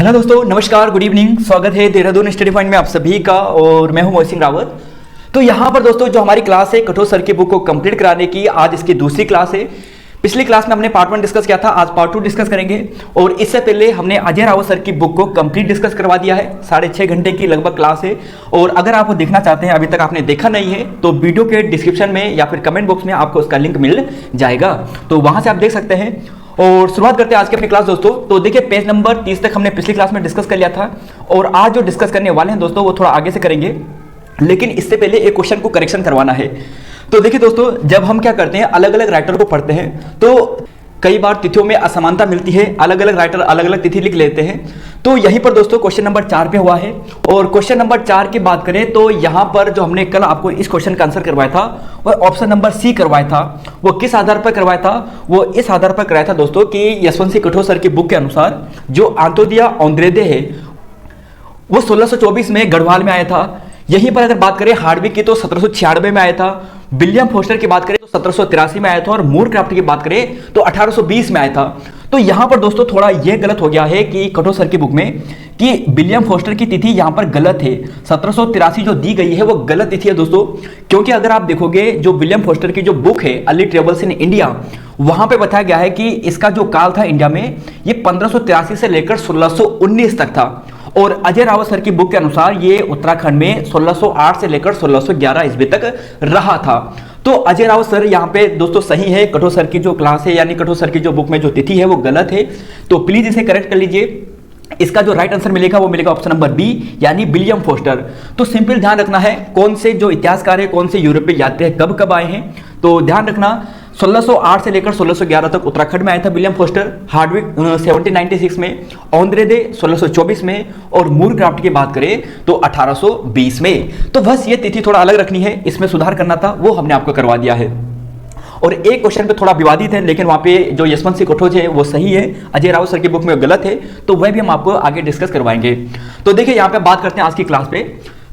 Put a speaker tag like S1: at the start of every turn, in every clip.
S1: Hello दोस्तों, नमस्कार, good evening. स्वागत है देहरादून स्टडी पॉइंट में आप सभी का और मैं हूं मोहित सिंह रावत। तो यहाँ पर दोस्तों जो हमारी क्लास है कठोर सर की बुक को कंप्लीट कराने की, आज इसकी दूसरी क्लास है। पिछली क्लास में हमने पार्ट 1 डिस्कस किया था, आज पार्ट 2 डिस्कस करेंगे। और इससे पहले हमने अजय रावत सर की बुक को कंप्लीट डिस्कस करवा दिया है। 6.5 घंटे की लगभग क्लास है। और अगर आप देखना चाहते हैं, अभी तक आपने देखा नहीं है, तो वीडियो के डिस्क्रिप्शन में या फिर कमेंट बॉक्स में आपको उसका लिंक मिल जाएगा, तो वहां से आप देख सकते हैं। और शुरुआत करते हैं आज की अपनी क्लास दोस्तों। तो देखिए, पेज नंबर 30 तक हमने पिछली क्लास में डिस्कस कर लिया था और आज जो डिस्कस करने वाले हैं दोस्तों वो थोड़ा आगे से करेंगे, लेकिन इससे पहले एक क्वेश्चन को करेक्शन करवाना है। तो देखिए दोस्तों, जब हम क्या करते हैं, अलग अलग राइटर को पढ़ते हैं तो कई बार तिथियों में असमानता मिलती है, अलग अलग राइटर अलग अलग तिथि लिख लेते हैं। तो यहीं पर दोस्तों क्वेश्चन नंबर 4 पे हुआ है। और क्वेश्चन नंबर 4 की बात करें तो यहां पर जो हमने कल आपको इस क्वेश्चन का आंसर करवाया था वह ऑप्शन नंबर सी करवाया था। वो किस आधार पर करवाया था? वो इस आधार पर कराया था दोस्तों कि यशवंत सिंह कठोर सर की बुक के अनुसार जो अंत्योदय अंत्योदय है वो 1624 में गढ़वाल में आया था। यहीं पर अगर बात करें हार्डविक की तो 1796 में आया था। विलियम फोस्टर की बात करें तो 1783 में आया था। और मूरक्राफ्ट की बात करें तो 1820 में आया था। तो यहां पर दोस्तों थोड़ा यह गलत हो गया है कि कठोर सर की बुक में कि विलियम फोस्टर की तिथि यहां पर गलत है। 1783 जो दी गई है वो गलत तिथि है दोस्तों, क्योंकि अगर आप देखोगे जो विलियम फोस्टर की जो बुक है अर्ली ट्रेवल्स इन इंडिया, वहां पे बताया गया है कि इसका जो काल था इंडिया में ये 1583 से लेकर 1619 तक था। और अजय रावत सर की बुक के अनुसार ये उत्तराखंड में 1608 से लेकर 1611 ईस्वी तक रहा था। तो अजय रावत सर यहाँ पे दोस्तों सही है। कठोर सर की जो क्लास है यानी कठोर सर की जो बुक में जो तिथि है वो गलत है, तो प्लीज इसे करेक्ट कर लीजिए। इसका जो राइट आंसर मिलेगा वो मिलेगा ऑप्शन नंबर बी यानी विलियम फोस्टर। तो सिंपल ध्यान रखना है कौन से जो इतिहासकार है, कौन से यूरोपीय यात्री है, कब कब आए हैं। तो ध्यान रखना 1608 से लेकर 1611 तक उत्तराखंड में आया था विलियम फोस्टर। हार्डविक 1796 में, अंत्योदय 1624 में और मूरक्राफ्ट की बात करें तो 1820 में। तो बस ये तिथि थोड़ा अलग रखनी है, इसमें सुधार करना था, वो हमने आपको करवा दिया है। और एक क्वेश्चन पे थोड़ा विवादित है, लेकिन वहां पे जो यशवंत सिंह कठोर है वो सही है, अजय रावत सर की बुक में गलत है, तो वह भी हम आपको आगे डिस्कस करवाएंगे। तो देखिए यहाँ पे बात करते हैं आज की क्लास पे।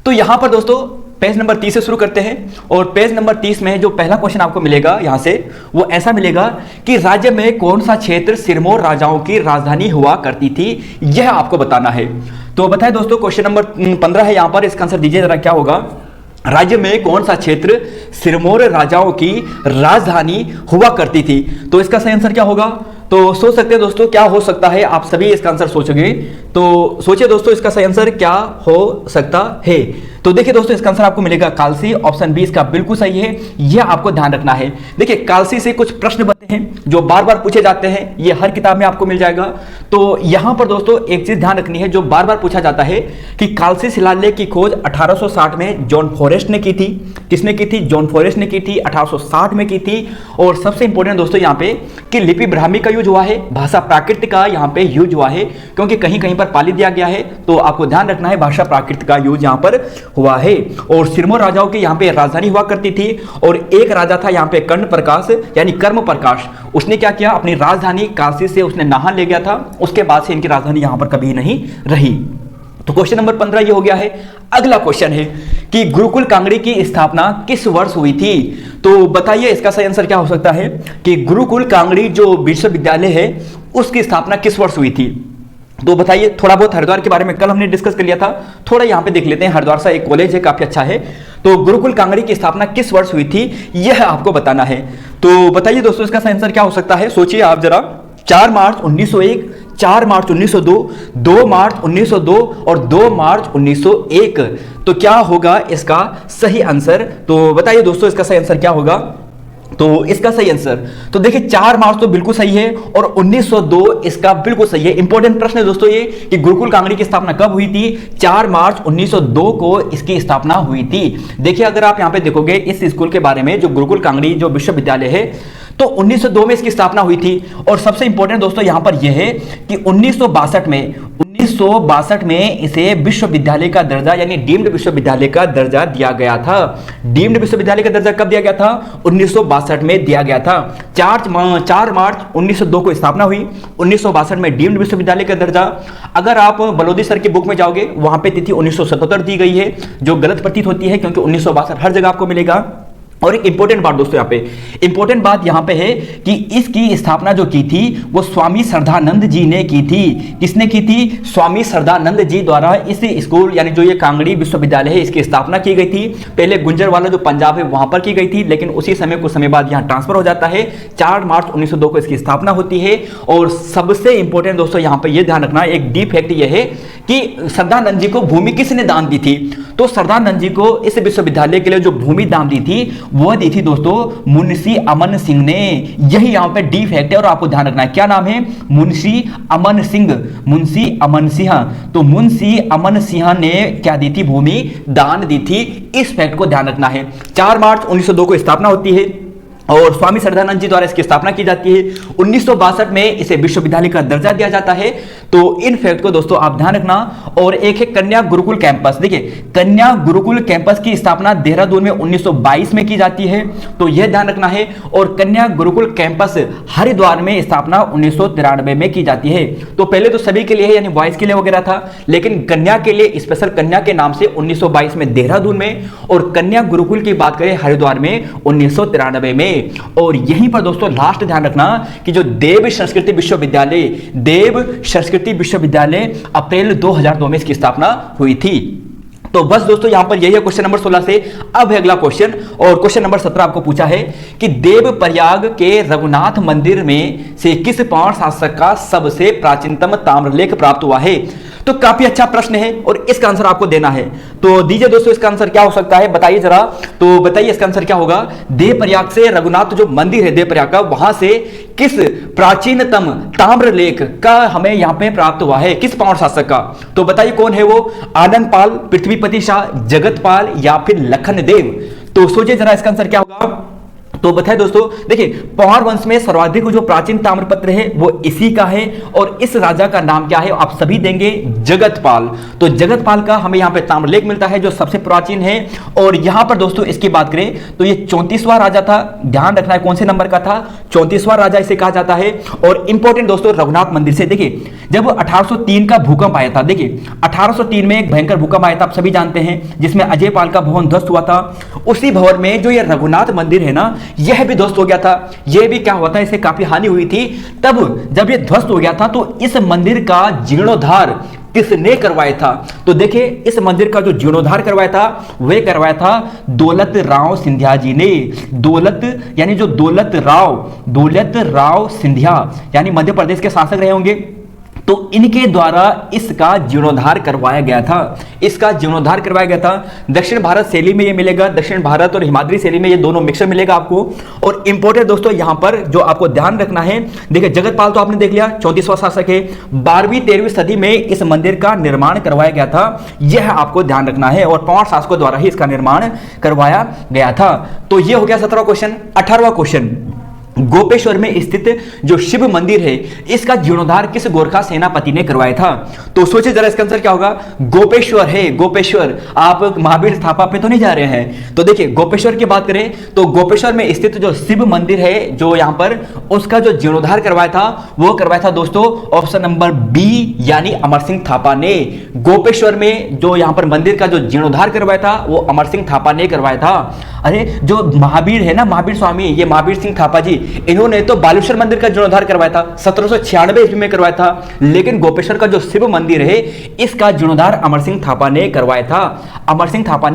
S1: तो यहाँ पर दोस्तों पेज नंबर 30 से शुरू करते हैं। और पेज नंबर 30 में जो पहला क्वेश्चन आपको मिलेगा यहाँ से वो ऐसा मिलेगा कि राज्य में कौन सा क्षेत्र सिरमौर राजाओं की राजधानी हुआ करती थी, यह आपको बताना है। तो बताएं दोस्तों, क्वेश्चन नंबर 15 है यहाँ पर, इसका आंसर दीजिए जरा, क्या होगा? राज्य में कौन सा क्षेत्र सिरमौर राजाओं की राजधानी हुआ करती थी? तो इसका सही आंसर क्या होगा? तो सोच सकते हैं दोस्तों क्या हो सकता है, आप सभी इसका आंसर सोचोगे। तो सोचिए दोस्तों इसका सही आंसर क्या हो सकता है। तो देखिए दोस्तों इसका आंसर आपको मिलेगा कालसी। ऑप्शन बी इसका बिल्कुल सही है, यह आपको ध्यान रखना है। देखिए कालसी से कुछ प्रश्न बनते हैं जो बार बार पूछे जाते हैं, ये हर किताब में आपको मिल जाएगा। तो यहां पर दोस्तों एक चीज ध्यान रखनी है जो बार बार पूछा जाता है कि कालसी शिलालेख की खोज 1860 में जॉन फॉरेस्ट ने की थी। किसने की थी? जॉन फॉरेस्ट ने की थी, 1860 में की थी। और सबसे इंपॉर्टेंट दोस्तों यहाँ पे कि लिपि ब्राह्मी का यूज हुआ है, भाषा प्राकृत का यहाँ पे यूज हुआ है, क्योंकि कहीं कहीं पर पाली दिया गया है, तो आपको ध्यान रखना है भाषा प्राकृत का यूज यहाँ पर हुआ है। और सिरमौर राजाओं की यहाँ पे राजधानी हुआ करती थी। और एक राजा था यहाँ पे कर्ण प्रकाश यानी कर्म प्रकाश, उसने क्या किया, अपनी राजधानी काशी से उसने नाहन ले गया था। उसके बाद से इनकी राजधानी यहाँ पर कभी नहीं रही। तो क्वेश्चन नंबर 15 ये हो गया है। अगला क्वेश्चन है कि गुरुकुल कांगड़ी की स्थापना किस वर्ष हुई थी? तो बताइए इसका सही आंसर क्या हो सकता है कि गुरुकुल कांगड़ी जो विश्वविद्यालय है उसकी स्थापना किस वर्ष हुई थी? तो बताइए। थोड़ा बहुत हरिद्वार के बारे में कल हमने डिस्कस कर लिया था, थोड़ा यहाँ पे देख लेते हैं। हरिद्वार सा एक कॉलेज है, काफी अच्छा है। तो गुरुकुल कांगड़ी की स्थापना किस वर्ष हुई थी, यह आपको बताना है। तो बताइए दोस्तों इसका सही आंसर क्या हो सकता है, सोचिए आप जरा। 4 मार्च 1901, 4 मार्च 1902, 2 मार्च 1902 और 2 मार्च 1901। तो क्या होगा इसका सही आंसर? तो बताइए दोस्तों इसका सही आंसर क्या होगा? तो इसका सही आंसर तो देखिए 4 मार्च तो बिल्कुल सही है और 1902 इसका बिल्कुल सही है। इंपॉर्टेंट प्रश्न है दोस्तों ये कि गुरुकुल कांगड़ी की स्थापना कब हुई थी? 4 मार्च 1902 को इसकी स्थापना हुई थी। देखिए अगर आप यहां पे देखोगे इस स्कूल के बारे में, जो गुरुकुल कांगड़ी जो विश्वविद्यालय है, तो 1902 में इसकी स्थापना हुई थी। और सबसे इंपॉर्टेंट दोस्तों यहां पर यह है कि 1962 में इसे विश्वविद्यालय का दर्जा यानी डीम्ड विश्वविद्यालय का दर्जा दिया गया था। डीम्ड विश्वविद्यालय का दर्जा कब दिया गया था? 1962 में दिया गया था। 4 मार्च 1902 को स्थापना हुई, 1962 में डीम्ड विश्वविद्यालय का दर्जा। अगर आप बलोदी सर की बुक में जाओगे वहां पे तिथि 1977 दी गई है, जो गलत प्रतीत होती है क्योंकि 1962 हर जगह आपको मिलेगा। और एक इंपॉर्टेंट बात दोस्तों, इंपॉर्टेंट बात यहाँ पे है कि इसकी स्थापना जो की थी वो स्वामी श्रद्धानंद जी ने की थी। किसने की थी? स्वामी श्रद्धानंद जी द्वारा इस स्कूल यानी जो ये कांगड़ी विश्वविद्यालय है इसकी स्थापना की गई थी। पहले गुंजरवाला जो पंजाब है वहां पर की गई थी, लेकिन उसी समय कुछ समय बाद यहाँ ट्रांसफर हो जाता है। 4 मार्च 1902 को इसकी स्थापना होती है। और सबसे इंपॉर्टेंट दोस्तों यहाँ पे ये ध्यान रखना, एक डीप फैक्ट ये है कि श्रद्धानंद जी को भूमि किसने दान दी थी? तो श्रद्धानंद जी को इस विश्वविद्यालय के लिए जो भूमि दान दी थी वो दी थी दोस्तों मुंशी अमन सिंह ने। यही यहां पे डी फैक्ट है और आपको ध्यान रखना है, क्या नाम है? मुंशी अमन सिंह, मुंशी अमन सिंह। तो मुंशी अमन सिंह ने क्या दी थी? भूमि दान दी थी। इस फैक्ट को ध्यान रखना है। 4 मार्च 1902 को स्थापना होती है और स्वामी श्रद्धानंद जी द्वारा इसकी स्थापना की जाती है। 1962 में इसे विश्वविद्यालय का दर्जा दिया जाता है। तो इन फैक्ट को दोस्तों आप ध्यान रखना। और एक है कन्या गुरुकुल कैंपस। देखिए, कन्या गुरुकुल कैंपस की स्थापना देहरादून में 1922 में की जाती है, तो यह ध्यान रखना है। और कन्या गुरुकुल कैंपस हरिद्वार में स्थापना 1993 में की जाती है। तो पहले तो सभी के लिए है, यानी बॉयज के लिए वगैरह था, लेकिन कन्या के लिए स्पेशल कन्या के नाम से 1922 में देहरादून में, और कन्या गुरुकुल की बात करें हरिद्वार में 1993 में। और यहीं पर दोस्तों लास्ट ध्यान रखना कि जो देव संस्कृति विश्वविद्यालय अप्रैल 2002 में इसकी स्थापना हुई थी। तो बस दोस्तों यहां पर यही है क्वेश्चन नंबर 16 से। अब है अगला क्वेश्चन, और क्वेश्चन नंबर 17 आपको पूछा है कि देव प्रयाग के रघुनाथ मंदिर में से किस पौराणिक शासक का सबसे प्राचीनतम ताम्रलेख प्राप्त हुआ है? तो काफी अच्छा प्रश्न है और इसका आंसर आपको देना है। तो दीजिए दोस्तों, इसका आंसर क्या हो सकता है, बताइए जरा। तो बताइए इसका आंसर क्या होगा? देवप्रयाग से रघुनाथ जो मंदिर है देवप्रयाग का, वहां से किस प्राचीनतम ताम्रलेख का हमें यहां पे प्राप्त हुआ है? किस पौराणिक शासक का? तो बताइए कौन है वो? आनंदपाल, पृथ्वीपति शाह, जगतपाल या फिर लखन देव? तो सोचिए जरा इसका आंसर क्या होगा। तो बताए दोस्तों, देखिए पौर वंश में सर्वाधिक जो प्राचीन ताम्रपत्र है वो इसी का है। और इस राजा का नाम क्या है? आप सभी देंगे जगतपाल। तो जगतपाल का हमें यहाँ पे ताम्रलेख मिलता है जो सबसे प्राचीन है। और यहाँ पर दोस्तों इसकी बात करें तो ये 34वां राजा था। ध्यान रखना है कौन से नंबर का था? 34वां राजा इसे कहा जाता है। और इंपॉर्टेंट दोस्तों रघुनाथ मंदिर से, देखिए जब 1803 का भूकंप आया था, देखिए 1803 में एक भयंकर भूकंप आया था, आप सभी जानते हैं, जिसमें अजय पाल का भवन ध्वस्त हुआ था। उसी भवन में जो ये रघुनाथ मंदिर है ना, यह भी ध्वस्त हो गया था। यह भी क्या हुआ था, इसे काफी हानि हुई थी। तब जब यह ध्वस्त हो गया था तो इस मंदिर का जीर्णोद्धार किसने करवाया था? तो देखिए इस मंदिर का जो जीर्णोद्धार करवाया था वह करवाया था दौलत राव सिंधिया जी ने। दौलत राव सिंधिया यानी मध्य प्रदेश के शासक रहे होंगे, तो इनके द्वारा इसका जीर्णोद्धार करवाया गया था। दक्षिण भारत शैली में ये मिलेगा, दक्षिण भारत और हिमाद्री शैली में ये दोनों मिक्सर मिलेगा आपको। और इंपॉर्टेंट दोस्तों यहां पर जो आपको ध्यान रखना है, देखिए जगतपाल तो आपने देख लिया 34वां शासक है। 12वीं-13वीं सदी में इस मंदिर का निर्माण करवाया गया था, यह आपको ध्यान रखना है। और 5 शासकों द्वारा ही इसका निर्माण करवाया गया था। तो यह हो गया 17वां क्वेश्चन। 18वां क्वेश्चन, गोपेश्वर में स्थित जो शिव मंदिर है इसका जीर्णोद्धार किस गोरखा सेनापति ने करवाया था? तो सोचिए जरा इसका आंसर क्या होगा। गोपेश्वर है, गोपेश्वर, आप महावीर स्थापा पे तो नहीं जा रहे हैं। तो देखिए गोपेश्वर की बात करें तो गोपेश्वर में स्थित जो शिव मंदिर है जो यहां पर, उसका जो जीर्णोद्धार करवाया था वो करवाया था दोस्तों ऑप्शन नंबर बी यानी अमर सिंह थापा ने। गोपेश्वर में जो यहां पर मंदिर का जो जीर्णोद्धार करवाया था वो अमर सिंह थापा ने करवाया था। अरे जो महावीर है ना, महावीर स्वामी, ये महावीर सिंह थापा जी, इन्होंने तो बालेश्वर मंदिर का जीर्णोद्धार करवाया था, 1796 ईस्वी में करवाया था। लेकिन गोपेश्वर का जो शिव मंदिर है इसका जीर्णोद्धार अमर सिंह थापा ने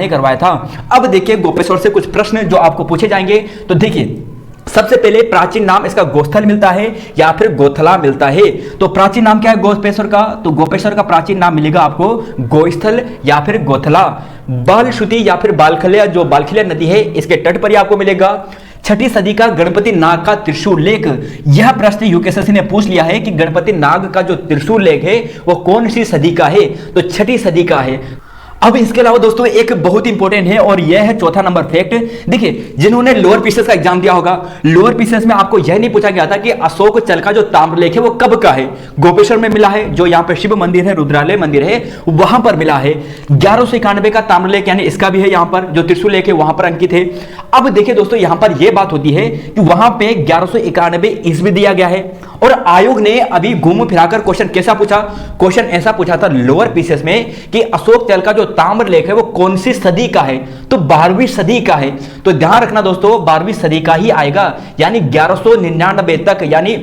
S1: करवाया था। अब देखिए गोपेश्वर से कुछ प्रश्न जो आपको पूछे जाएंगे। तो देखिए सबसे पहले प्राचीन नाम इसका गोस्थल मिलता है या फिर गोथला मिलता है। तो प्राचीन नाम क्या है गोपेश्वर का? तो गोपेश्वर का प्राचीन नाम मिलेगा आपको गोस्थल या फिर गोथला। बालश्रुति या फिर बालखलिया, जो बालखलिया नदी है इसके तट पर ही आपको मिलेगा। 6ठी सदी का गणपति नाग का त्रिशूल लेख, यह प्रश्न यूकेएसएससी ने पूछ लिया है कि गणपति नाग का जो त्रिशूल लेख है वो कौन सी सदी का है? तो 6ठी सदी का है। अब इसके अलावा दोस्तों एक बहुत इंपॉर्टेंट है और यह है चौथा नंबर फैक्ट। देखिए जिन्होंने लोअर पीसेस का एग्जाम दिया होगा, लोअर पीसेस में आपको यह नहीं पूछा गया था कि अशोक चल का जो ताम्रलेख है वो कब का है। गोपेश्वर में मिला है, जो यहाँ पे शिव मंदिर है, रुद्रालय मंदिर है, वहां पर मिला है। 1191 का ताम्रलेख यानी इसका भी है, यहाँ पर जो त्रिशूल लेख है वहां पर अंकित है। अब देखिए दोस्तों यहाँ पर यह बात होती है कि वहां पे 1191 ईस्वी दिया गया है और आयोग ने अभी घूम फिराकर क्वेश्चन कैसा पूछा, क्वेश्चन ऐसा पूछा था लोअर पीसेस में कि अशोक चैल का जो ताम्र लेख है वो कौन सी सदी का है, तो 12वीं सदी का है। तो ध्यान रखना दोस्तों 12वीं सदी का ही आएगा, यानी 1199 तक, यानी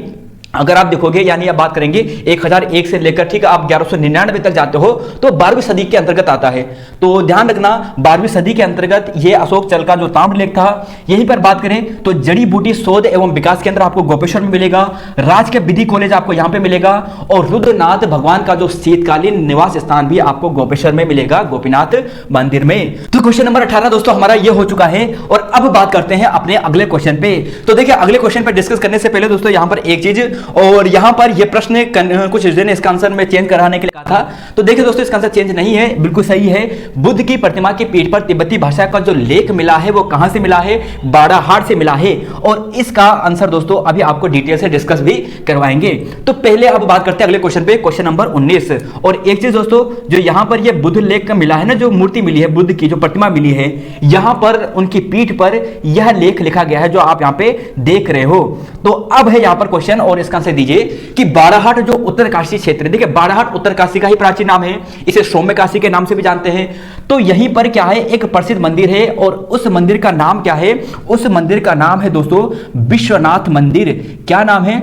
S1: अगर आप देखोगे यानी आप बात करेंगे 1001 से लेकर ठीक है आप 1199 तक जाते हो तो 12वीं सदी के अंतर्गत आता है। तो ध्यान रखना 12वीं सदी के अंतर्गत ये अशोक चैल का जो ताम्र लेख था। यहीं पर बात करें तो जड़ी बूटी शोध एवं विकास केंद्र आपको गोपेश्वर में मिलेगा, राजकीय विधि कॉलेज आपको यहां पे मिलेगा, और रुद्रनाथ भगवान का जो शीतकालीन निवास स्थान भी आपको गोपेश्वर में मिलेगा, गोपीनाथ मंदिर में। तो क्वेश्चन नंबर 18 दोस्तों हमारा ये हो चुका है। और अब बात करते हैं अपने अगले क्वेश्चन पे। तो देखिए अगले क्वेश्चन पे डिस्कस करने से पहले दोस्तों यहां पर एक चीज, और यहां पर यह प्रश्न कुछ ने इसका आंसर में चेंज कराने के लिए कहा था, तो देखिए दोस्तों इसका आंसर चेंज नहीं है, बिल्कुल सही है। बुद्ध की प्रतिमा की पीठ पर तिब्बती भाषा का जो लेख मिला है वो कहां से मिला है, बाड़ाहाट से मिला है, और इसका आंसर दोस्तों अभी आपको डिटेल से डिस्कस भी करवाएंगे। तो पहले अब बात करते हैं अगले क्वेश्चन पे, क्वेश्चन नंबर 19। और एक चीज दोस्तों जो यहां पर यह बुद्ध लेख का मिला है ना, जो मूर्ति मिली है बुद्ध की जो प्रतिमा मिली है, यहां पर उनकी पीठ पर यह लेख लिखा गया है जो आप यहां पे देख रहे हो। तो अब है यहां पर क्वेश्चन, और इसका आंसर दीजिए कि बाड़ाहाट जो उत्तरकाशी क्षेत्र है, देखिए बाड़ाहाट उत्तरकाशी का ही प्राचीन नाम है, इसे सौम्यकाशी के नाम से भी जानते हैं। तो यहीं पर क्या है एक प्रसिद्ध मंदिर है, और उस मंदिर का नाम क्या है, उस मंदिर का नाम है दोस्तों विश्वनाथ मंदिर। क्या नाम है,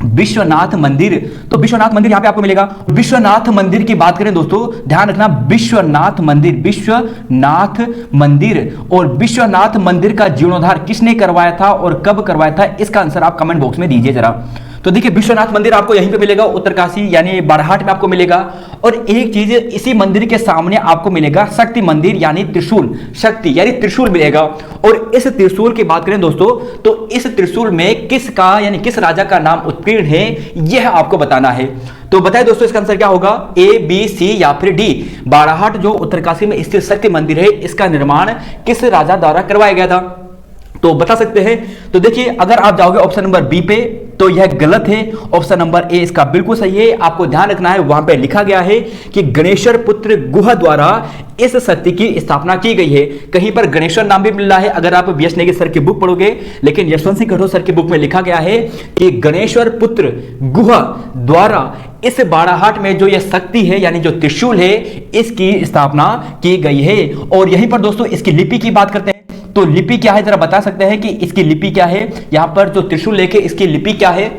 S1: विश्वनाथ मंदिर। तो विश्वनाथ मंदिर यहां पे आपको मिलेगा। विश्वनाथ मंदिर की बात करें दोस्तों ध्यान रखना, विश्वनाथ मंदिर, विश्वनाथ मंदिर, और विश्वनाथ मंदिर का जीर्णोद्धार किसने करवाया था और कब करवाया था, इसका आंसर आप कमेंट बॉक्स में दीजिए जरा। तो देखिए विश्वनाथ मंदिर आपको यहीं पे मिलेगा, उत्तरकाशी यानी बाड़ाहाट में आपको मिलेगा। और एक चीज इसी मंदिर के सामने आपको मिलेगा शक्ति मंदिर यानी त्रिशूल, शक्ति यानी त्रिशूल मिलेगा। और इस त्रिशूल की बात करें दोस्तों तो इस त्रिशूल में किसका यानी किस राजा का नाम उत्कीर्ण है यह आपको बताना है। तो बताए दोस्तों इसका आंसर क्या होगा, ए बी सी या फिर डी। बाड़ाहाट जो उत्तरकाशी में स्थित शक्ति मंदिर है इसका निर्माण किस राजा द्वारा करवाया गया था, तो बता सकते हैं। तो देखिए अगर आप जाओगे ऑप्शन नंबर बी पे तो यह गलत है, ऑप्शन नंबर ए इसका बिल्कुल सही है। आपको ध्यान रखना है वहां पे लिखा गया है कि गणेश्वर पुत्र गुहा द्वारा इस शक्ति की स्थापना की गई है। कहीं पर गणेश्वर नाम भी मिल रहा है अगर आप बीएस नेगी सर की बुक पढ़ोगे, लेकिन यशवंत सिंह कठोर सर की बुक में लिखा गया है कि गणेश्वर पुत्र गुहा द्वारा इस बाड़ाहाट में जो यह शक्ति है यानी जो त्रिशूल है इसकी स्थापना की गई है। और यहीं पर दोस्तों इसकी लिपि की बात करते हैं, तो लिपि क्या है जरा बता सकते हैं कि इसकी लिपि क्या है, यहां पर जो त्रिशूल लेके इसकी लिपि क्या है।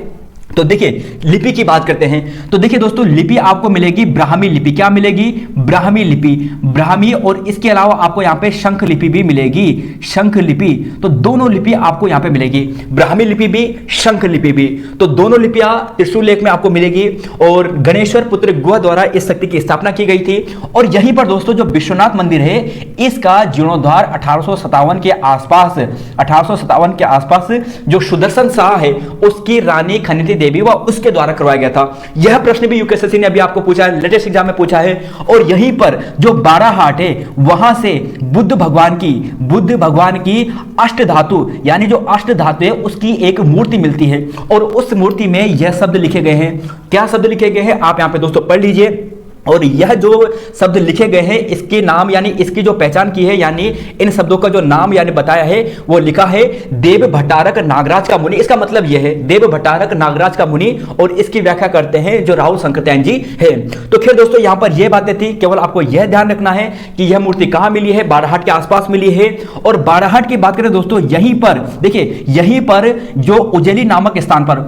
S1: तो देखिए लिपि की बात करते हैं, तो देखिए दोस्तों लिपि आपको मिलेगी ब्राह्मी लिपि। क्या मिलेगी, ब्राह्मी लिपि, ब्राह्मी, और इसके अलावा आपको यहाँ पे शंख लिपि भी मिलेगी, शंख लिपि। तो दोनों लिपि आपको यहाँ पे मिलेगी, ब्राह्मी लिपि भी शंख लिपि भी। तो दोनों लिपियां त्रिशूल लेख में आपको मिलेगी। और गणेश्वर पुत्र गुहा द्वारा इस शक्ति की स्थापना की गई थी। और यहीं पर दोस्तों जो विश्वनाथ मंदिर है इसका जीर्णोद्धार 1857 के आसपास, 1857 के आसपास जो सुदर्शन शाह है उसकी रानी खनिति देवी व उसके द्वारा करवाया गया था। यह प्रश्न भी यूपीएससी ने अभी आपको पूछा है, लेटेस्ट एग्जाम में पूछा है। और यहीं पर जो बाड़ाहाट है वहां से बुद्ध भगवान की अष्ट धातु यानी जो अष्ट धातु है उसकी एक मूर्ति मिलती है। और उस मूर्ति में यह शब्द लिखे गए हैं। क्या शब्द लिखे गए हैं आप यहां पे दोस्तों पढ़ लीजिए। और यह जो शब्द लिखे गए हैं इसके नाम यानी इसकी जो पहचान की है यानी इन शब्दों का जो नाम यानी बताया है वो लिखा है देव भट्टारक नागराज का मुनि। इसका मतलब यह है देव भट्टारक नागराज का मुनि, और इसकी व्याख्या करते हैं जो राहुल शंकरत्यायन जी है। तो खैर दोस्तों यहां पर यह बातें थी, केवल आपको यह ध्यान रखना है कि यह मूर्ति कहां मिली है, बाड़ाहाट के आसपास मिली है। और बाड़ाहाट की बात करें दोस्तों यहीं पर देखिए, यहीं पर जो उज्जैली नामक स्थान पर,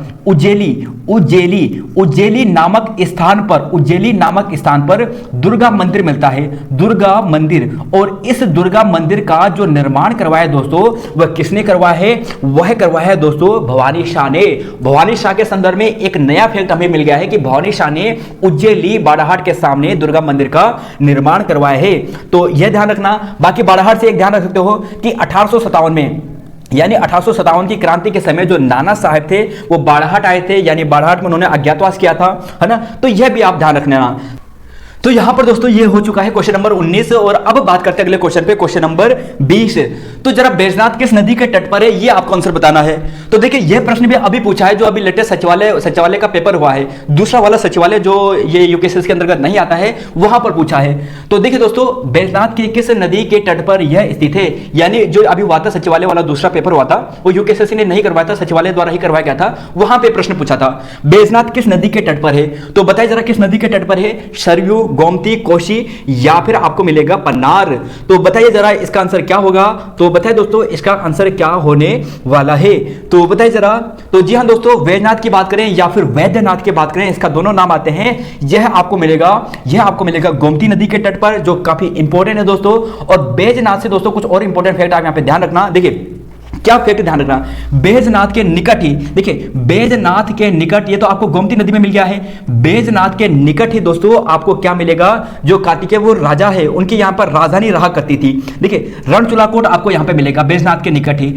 S1: उज्जैली नामक स्थान पर दुर्गा मंदिर मिलता है, दुर्गा मंदिर। और इस दुर्गा मंदिर का जो निर्माण करवाया दोस्तों वह किसने करवाया है, वह करवाया है दोस्तों भवानी शाह ने। भवानी शाह के संदर्भ में एक नया फैक्ट हमें मिल गया है कि भवानी शाह ने उज्जैली बाड़ाहाट के सामने दुर्गा मंदिर का निर्माण करवाया है। तो यह ध्यान रखना। बाकी बाड़ाहाट से एक ध्यान रख सकते हो कि 1857 में यानी 1857 की क्रांति के समय जो नाना साहब थे वो बाड़ाहाट आए थे, यानी बाड़ाहाट में उन्होंने अज्ञातवास किया था, है ना। तो यह भी आप ध्यान रखना। तो तो यहां पर दोस्तों ये हो चुका है क्वेश्चन नंबर 19 और अब बात करते हैं अगले क्वेश्चन पे, क्वेश्चन नंबर 20। तो जरा बैजनाथ किस नदी के तट पर है, ये आपको आंसर बताना है। तो देखिए ये प्रश्न भी अभी पूछा है, जो अभी लेटेस्ट सचिवालय का पेपर हुआ है, दूसरा वाला सचिवालय जो ये यूपीएससी के अंतर्गत नहीं आता है, वहां पर पूछा है। तो देखिए दोस्तों बैजनाथ की किस नदी के तट पर यह स्थित है, यानी जो अभी हुआ था सचिवालय वाला दूसरा पेपर हुआ था, वो यूपीएससी ने नहीं करवाया था, सचिवालय द्वारा ही करवाया गया था, वहां पे प्रश्न पूछा था बैजनाथ किस नदी के तट पर है। तो बताइए जरा किस नदी के तट पर है, सरयू, गोमती, कोशी या फिर आपको मिलेगा पन्नार। तो बताइए जरा इसका आंसर क्या होगा। तो बताइए दोस्तों इसका आंसर क्या होने वाला है, तो बताइए जरा। तो जी हां दोस्तों, वैजनाथ की बात करें या फिर वैद्यनाथ की बात करें, इसका दोनों नाम आते हैं। यह आपको मिलेगा गोमती नदी के तट पर, जो काफी इंपॉर्टेंट है दोस्तों। और बैजनाथ से दोस्तों कुछ और इंपॉर्टेंट फैक्ट आप यहां पे ध्यान रखना। देखिए क्या फैक्ट ध्यान रखना, बैजनाथ के निकट ही, देखिए बैजनाथ के निकट, ये तो आपको गोमती नदी में मिल गया है, बैजनाथ के निकट ही दोस्तों आपको क्या मिलेगा, जो कार्तिकेय वो राजा है, उनकी यहां पर राजधानी रहा करती थी। देखिए रणचूलाकोट आपको यहां पे मिलेगा, बैजनाथ के निकट ही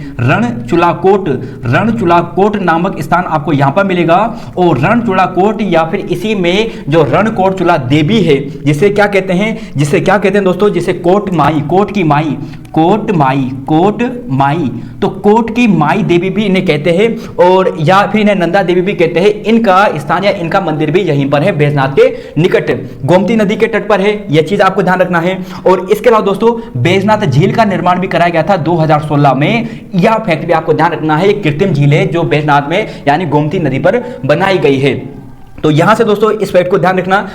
S1: रणचूलाकोट नामक स्थान आपको यहां पर मिलेगा। और रणचूलाकोट या फिर इसी में जो रणकोटचूला देवी है, जिसे क्या कहते हैं दोस्तों, जिसे कोट माई, तो कोट की माई देवी भी इन्हें कहते हैं, और या फिर इन्हें नंदा देवी भी कहते हैं। इनका स्थान या इनका मंदिर भी यहीं पर है, बैजनाथ के निकट, गोमती नदी के तट पर है, यह चीज आपको ध्यान रखना है। और इसके अलावा दोस्तों बैजनाथ झील का निर्माण भी कराया गया था 2016 में, यह फैक्ट भी आपको ध्यान रखना है। एक कृत्रिम झील है जो बैजनाथ में यानी गोमती नदी पर बनाई गई है। तो यहां से दोस्तों इस फैक्ट को ध्यान रखना।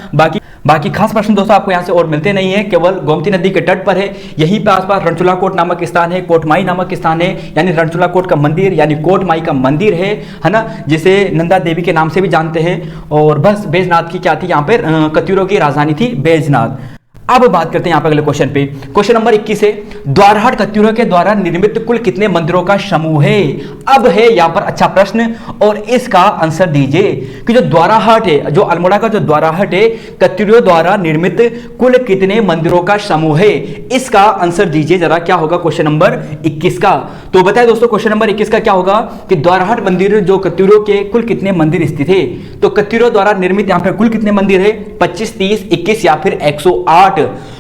S1: बाकी खास प्रश्न दोस्तों आपको यहां से और मिलते नहीं है, केवल गोमती नदी के तट पर है, यहीं पे आसपास रणचूलाकोट नामक स्थान है, कोटमाई नामक स्थान है, यानी रणचूलाकोट का मंदिर यानी कोटमाई का मंदिर है ना, जिसे नंदा देवी के नाम से भी जानते हैं। और बस बैजनाथ की क्या थी, यहाँ पे कत्यूरों की राजधानी थी बैजनाथ। अब बात करते हैं यहाँ पर अगले क्वेश्चन पे, क्वेश्चन नंबर 21 है, द्वारहाट कत्यूरों के द्वारा निर्मित कुल कितने मंदिरों का समूह है। अब है यहाँ पर अच्छा प्रश्न और इसका आंसर दीजिए कि जो द्वाराहाट है, जो अल्मोड़ा का जो द्वाराहाट है, कत्यूरों द्वारा निर्मित कुल कितने मंदिरों का समूह है, इसका आंसर दीजिए जरा। क्या होगा क्वेश्चन नंबर 21 का। तो बताए दोस्तों क्वेश्चन नंबर 21 का क्या होगा कि द्वाराहाट मंदिर जो कत्यूरों के कुल कितने मंदिर स्थित है। तो कत्यूरों द्वारा निर्मित यहाँ पर कुल कितने मंदिर है, 25, 30, 21 या फिर 108।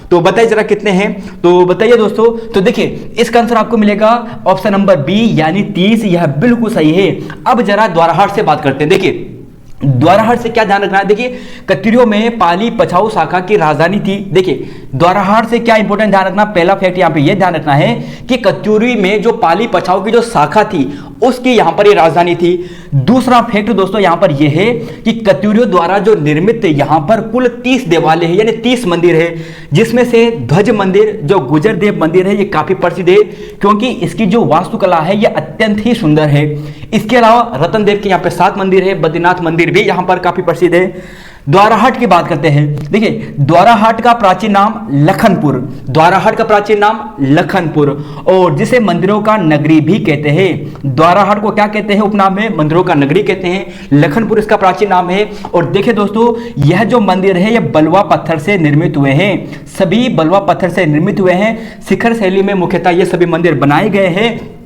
S1: तो बताइए जरा कितने हैं। तो बताइए दोस्तों, तो देखिए इसका आंसर आपको मिलेगा ऑप्शन नंबर बी यानी 30, यह बिल्कुल सही है। अब जरा द्वाराहाट से बात करते हैं। देखिए द्वाराहाट से क्या ध्यान रखना है, देखिए कत्यूरों में पाली पछाऊ शाखा की राजधानी थी। देखिए द्वाराहाट से क्या इंपॉर्टेंट ध्यान रखना, पहला फैक्ट यहां पे यह ध्यान रखना है कि कत्यूरी में जो पाली पछाऊ की जो शाखा थी उसकी यहां पर ये राजधानी थी। दूसरा फैक्ट दोस्तों यहां पर यह है कि कत्यूरियों द्वारा जो निर्मित यहां पर कुल 30 देवालय है यानी 30 मंदिर है, जिसमें से ध्वज मंदिर जो गुजर देव मंदिर है ये काफी प्रसिद्ध है, क्योंकि इसकी जो वास्तुकला है ये अत्यंत ही सुंदर है। इसके अलावा रतन देव के यहाँ पे 7 मंदिर है, बद्रीनाथ मंदिर भी यहाँ पर काफी प्रसिद्ध है। द्वाराहाट की बात करते हैं। देखिए द्वाराहाट का प्राचीन नाम लखनपुर, द्वाराहाट का प्राचीन नाम लखनपुर, और जिसे मंदिरों का नगरी भी कहते हैं। द्वाराहाट को क्या कहते हैं उपनाम में, मंदिरों का नगरी कहते हैं। लखनपुर इसका प्राचीन नाम है। और देखिए दोस्तों यह जो मंदिर है यह बलुआ पत्थर से निर्मित हुए हैं, सभी बलुआ पत्थर से निर्मित हुए हैं। शिखर शैली में मुख्यतः ये सभी मंदिर बनाए गए हैं।